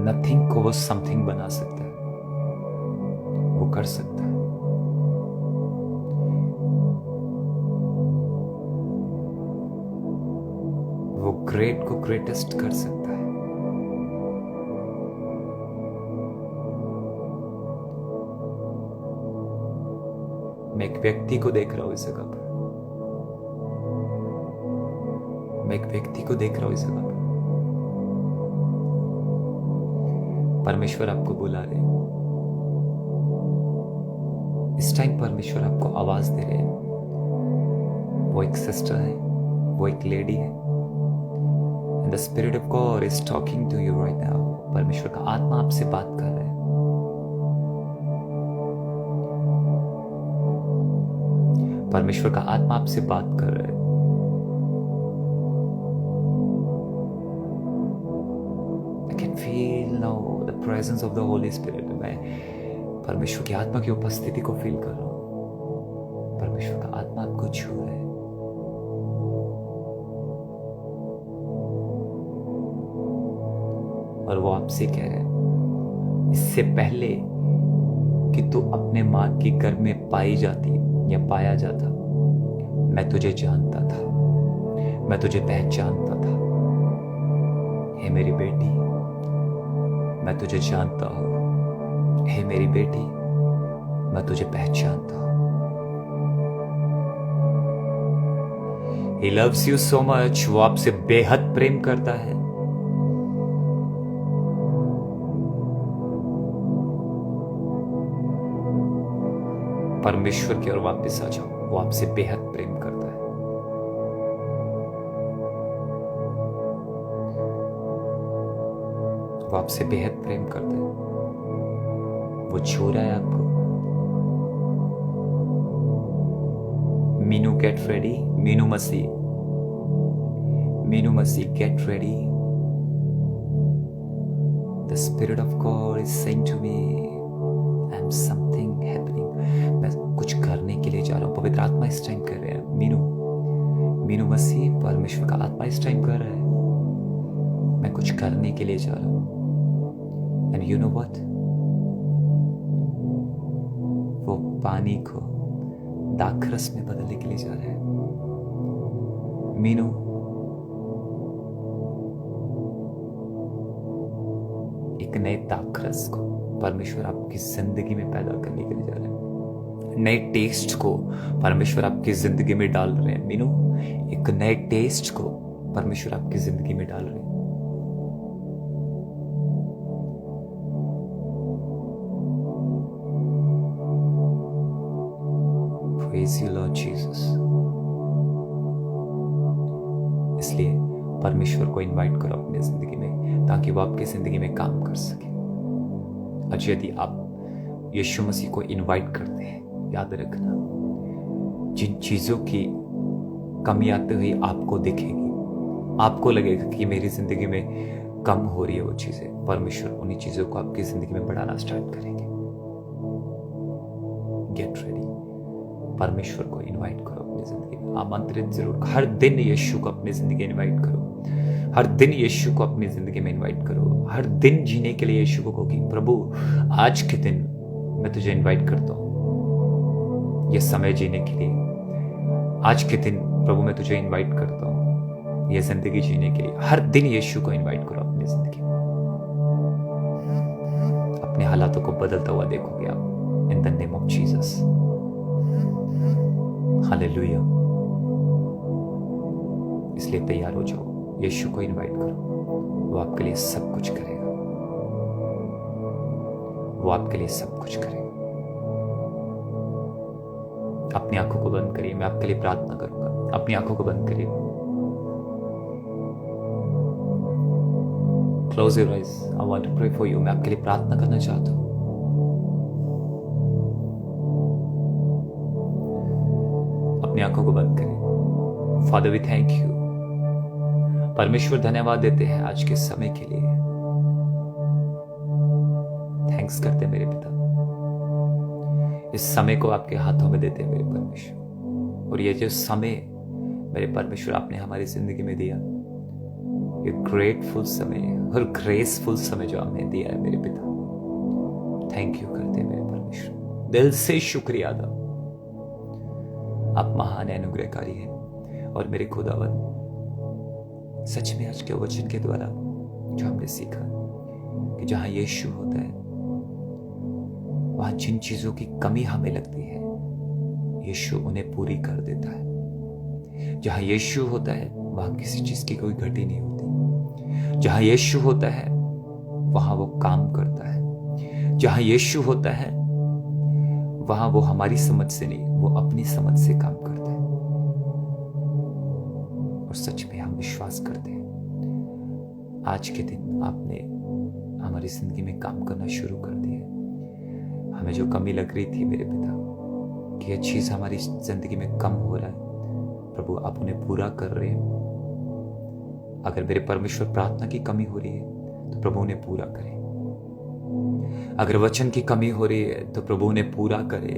नथिंग को वो समथिंग बना सकता है, वो कर सकता है। वो ग्रेट को ग्रेटेस्ट कर सकता है। मैं एक व्यक्ति को देख रहा हूं इस जगह पर, मैं एक व्यक्ति को देख रहा हूं इस जगह पर। परमेश्वर आपको बुला रहे, इस टाइम परमेश्वर आपको आवाज दे रहे हैं। वो एक सिस्टर है, वो एक लेडी है, and the spirit of God is talking to you right now. परमेश्वर का आत्मा आपसे बात कर रहा है। परमेश्वर का आत्मा आपसे बात कर रहा है। I can feel now the presence of the Holy Spirit. मैं परमेश्वर की आत्मा की उपस्थिति को फील कर रहा हूँ। परमेश्वर का आत्मा आपको छू रहा है। और वो आपसे कह रहे हैं, इससे पहले कि तू अपने मां की गर्भ में पाई जाती या पाया जाता, मैं तुझे जानता था, मैं तुझे पहचानता था। हे मेरी बेटी, मैं तुझे जानता हूं। हे मेरी बेटी, मैं तुझे पहचानता हूं। He loves you so much. वो आपसे बेहद प्रेम करता है। परमेश्वर की ओर वापस आ जाओ। वो आपसे बेहद प्रेम करता है। वो आपसे बेहद प्रेम करता है। वो छू रहा है आपको। Meenu get ready. Meenu Masih get ready. The spirit of God is saying to me, I am something happening. मैं कुछ करने के लिए जा रहा हूं। पवित्र आत्मा इस टाइम कर रहे हैं। मीनू मसीह, परमेश्वर का आत्मा इस टाइम कर रहा है, मैं कुछ करने के लिए जा रहा हूं। एंड यू नो व्हाट, वो पानी को दाखरस में बदलने के लिए जा रहा है। मीनू, एक नए दाखरस को परमेश्वर आपकी जिंदगी में पैदा करने के लिए जा रहे हैं। नए टेस्ट को परमेश्वर आपकी जिंदगी में डाल रहे हैं। मीनू, एक नए टेस्ट को परमेश्वर आपकी जिंदगी में डाल रहे हैं। Praise you, Lord Jesus. इसलिए परमेश्वर को इनवाइट करो अपनी जिंदगी में, ताकि वो आपकी जिंदगी में काम कर सके। आज यदि आप यीशु मसीह को इनवाइट करते हैं, याद रखना, जिन चीजों की कमी आते हुए आपको दिखेगी, आपको लगेगा कि मेरी जिंदगी में कम हो रही है वो चीजें, परमेश्वर उन्हीं चीजों को आपकी जिंदगी में बढ़ाना स्टार्ट करेंगे। Get ready. परमेश्वर को इनवाइट करो अपनी जिंदगी में। आमंत्रित जरूर, हर दिन यीशु को अपनी जिंदगी में इनवाइट करो। हर दिन यीशु को अपनी जिंदगी में इनवाइट करो। हर दिन जीने के लिए यीशु को कहो कि प्रभु, आज के दिन मैं तुझे इनवाइट करता हूं ये समय जीने के लिए। आज के दिन प्रभु मैं तुझे इनवाइट करता हूं ये जिंदगी जीने के लिए। हर दिन यीशु को इनवाइट करो अपनी जिंदगी में। अपने हालातों को बदलता हुआ देखोगे आप, in the name of Jesus. Hallelujah. इसलिए तैयार हो जाओ, यीशु को इनवाइट करो। वो आपके लिए सब कुछ करेगा। वो आपके लिए सब कुछ करेगा। अपनी आंखों को बंद करिए, मैं आपके लिए प्रार्थना करूंगा। अपनी आंखों को बंद करिए। Close your eyes. I want to pray for you. मैं आपके लिए प्रार्थना करना चाहता हूं। अपनी आंखों को बंद करें। Father we thank you. परमेश्वर धन्यवाद देते हैं आज के समय के लिए। थैंक्स करते हैं मेरे पिता। इस समय को आपके हाथों में देते हैं मेरे परमेश्वर। और ये जो समय मेरे परमेश्वर आपने हमारी जिंदगी में दिया, ये ग्रेटफुल समय और ग्रेसफुल समय जो आपने दिया है मेरे पिता, थैंक यू करते हैं मेरे परमेश्वर। दिल से शुक्रिया अदा। आप महान अनुग्रहकारी हैं। और मेरे खुदावन, सच में आज के वचन के द्वारा जो हमने सीखा कि जहां यीशु होता है वहां जिन चीजों की कमी हमें लगती है यीशु उन्हें पूरी कर देता है। जहां यीशु होता है वहां किसी चीज की कोई घटी नहीं होती। जहां यीशु होता है वहां वो काम करता है। जहां यीशु होता है वहां वो हमारी समझ से नहीं, वो अपनी समझ से काम करते हैं। और सच में हम विश्वास करते हैं आज के दिन आपने हमारी जिंदगी में काम करना शुरू कर दिया। हमें जो कमी लग रही थी मेरे पिता कि ये चीज हमारी जिंदगी में कम हो रहा है, प्रभु आप उन्हें पूरा कर रहे हैं। अगर मेरे परमेश्वर प्रार्थना की कमी हो रही है तो प्रभु उन्हें पूरा करे। अगर वचन की कमी हो रही है तो प्रभु उन्हें पूरा करे।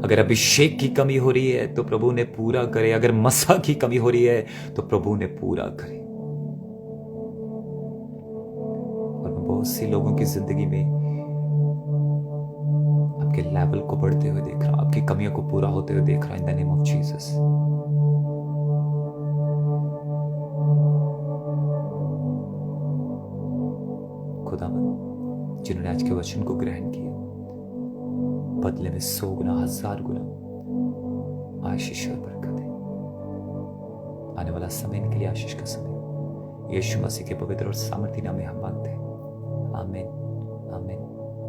अगर अभिषेक की कमी हो रही है तो प्रभु उन्हें पूरा करे। अगर मसा की कमी हो रही है तो प्रभु उन्हें पूरा करे। और मैं बहुत सी लोगों की जिंदगी में आपके लेवल को बढ़ते हुए देख रहा हूं, आपकी कमियों को पूरा होते हुए देख रहा हूं in the name of Jesus. खुदावंद जिन्होंने आज के वचन को ग्रहण किया, बदले में 100 गुना 1000 गुना आशीष और बरकत है। आने वाला समय इनके लिए आशीष का समय यीशु मसीह के पवित्र और सामर्थी नाम में हम मांगते हैं। आमीन, आमीन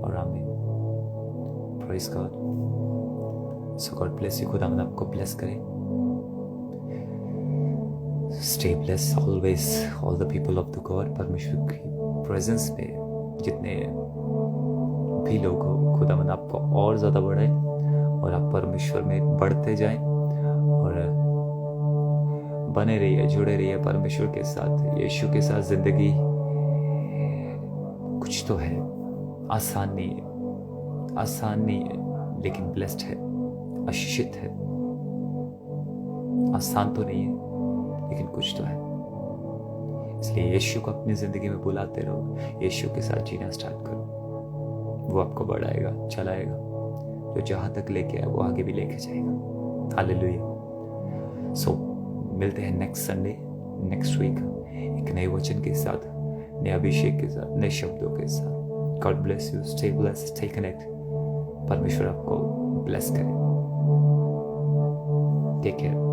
और आमीन। Praise God. So God bless you. खुदावंद आपको ब्लेस करे। Stay bless always all the people of the God. परमेश्वर की प्रेजेंस में जितने भी लोग हो, खुदावंद आपको और ज्यादा बढ़ाए और आप परमेश्वर में बढ़ते जाएं और बने रहिए, जुड़े रहिए परमेश्वर के साथ, यीशु के साथ। जिंदगी कुछ तो है, आसान नहीं है लेकिन ब्लेस्ड है, आशीषित है। आसान तो नहीं है लेकिन कुछ तो है। इसलिए यीशु को अपनी जिंदगी में बुलाते रहो, यीशु के साथ जीना स्टार्ट करो। वो आपको बढ़ाएगा, चलाएगा, जो जहां तक लेके आए वो आगे भी लेके जाएगा। हालेलुया। सो मिलते हैं नेक्स्ट संडे, नेक्स्ट वीक, एक नए वचन के साथ, नए अभिषेक के साथ, नए शब्दों के साथ। God bless you. Stay bless, stay connect. परमेश्वर आपको ब्लेस करे। Take care.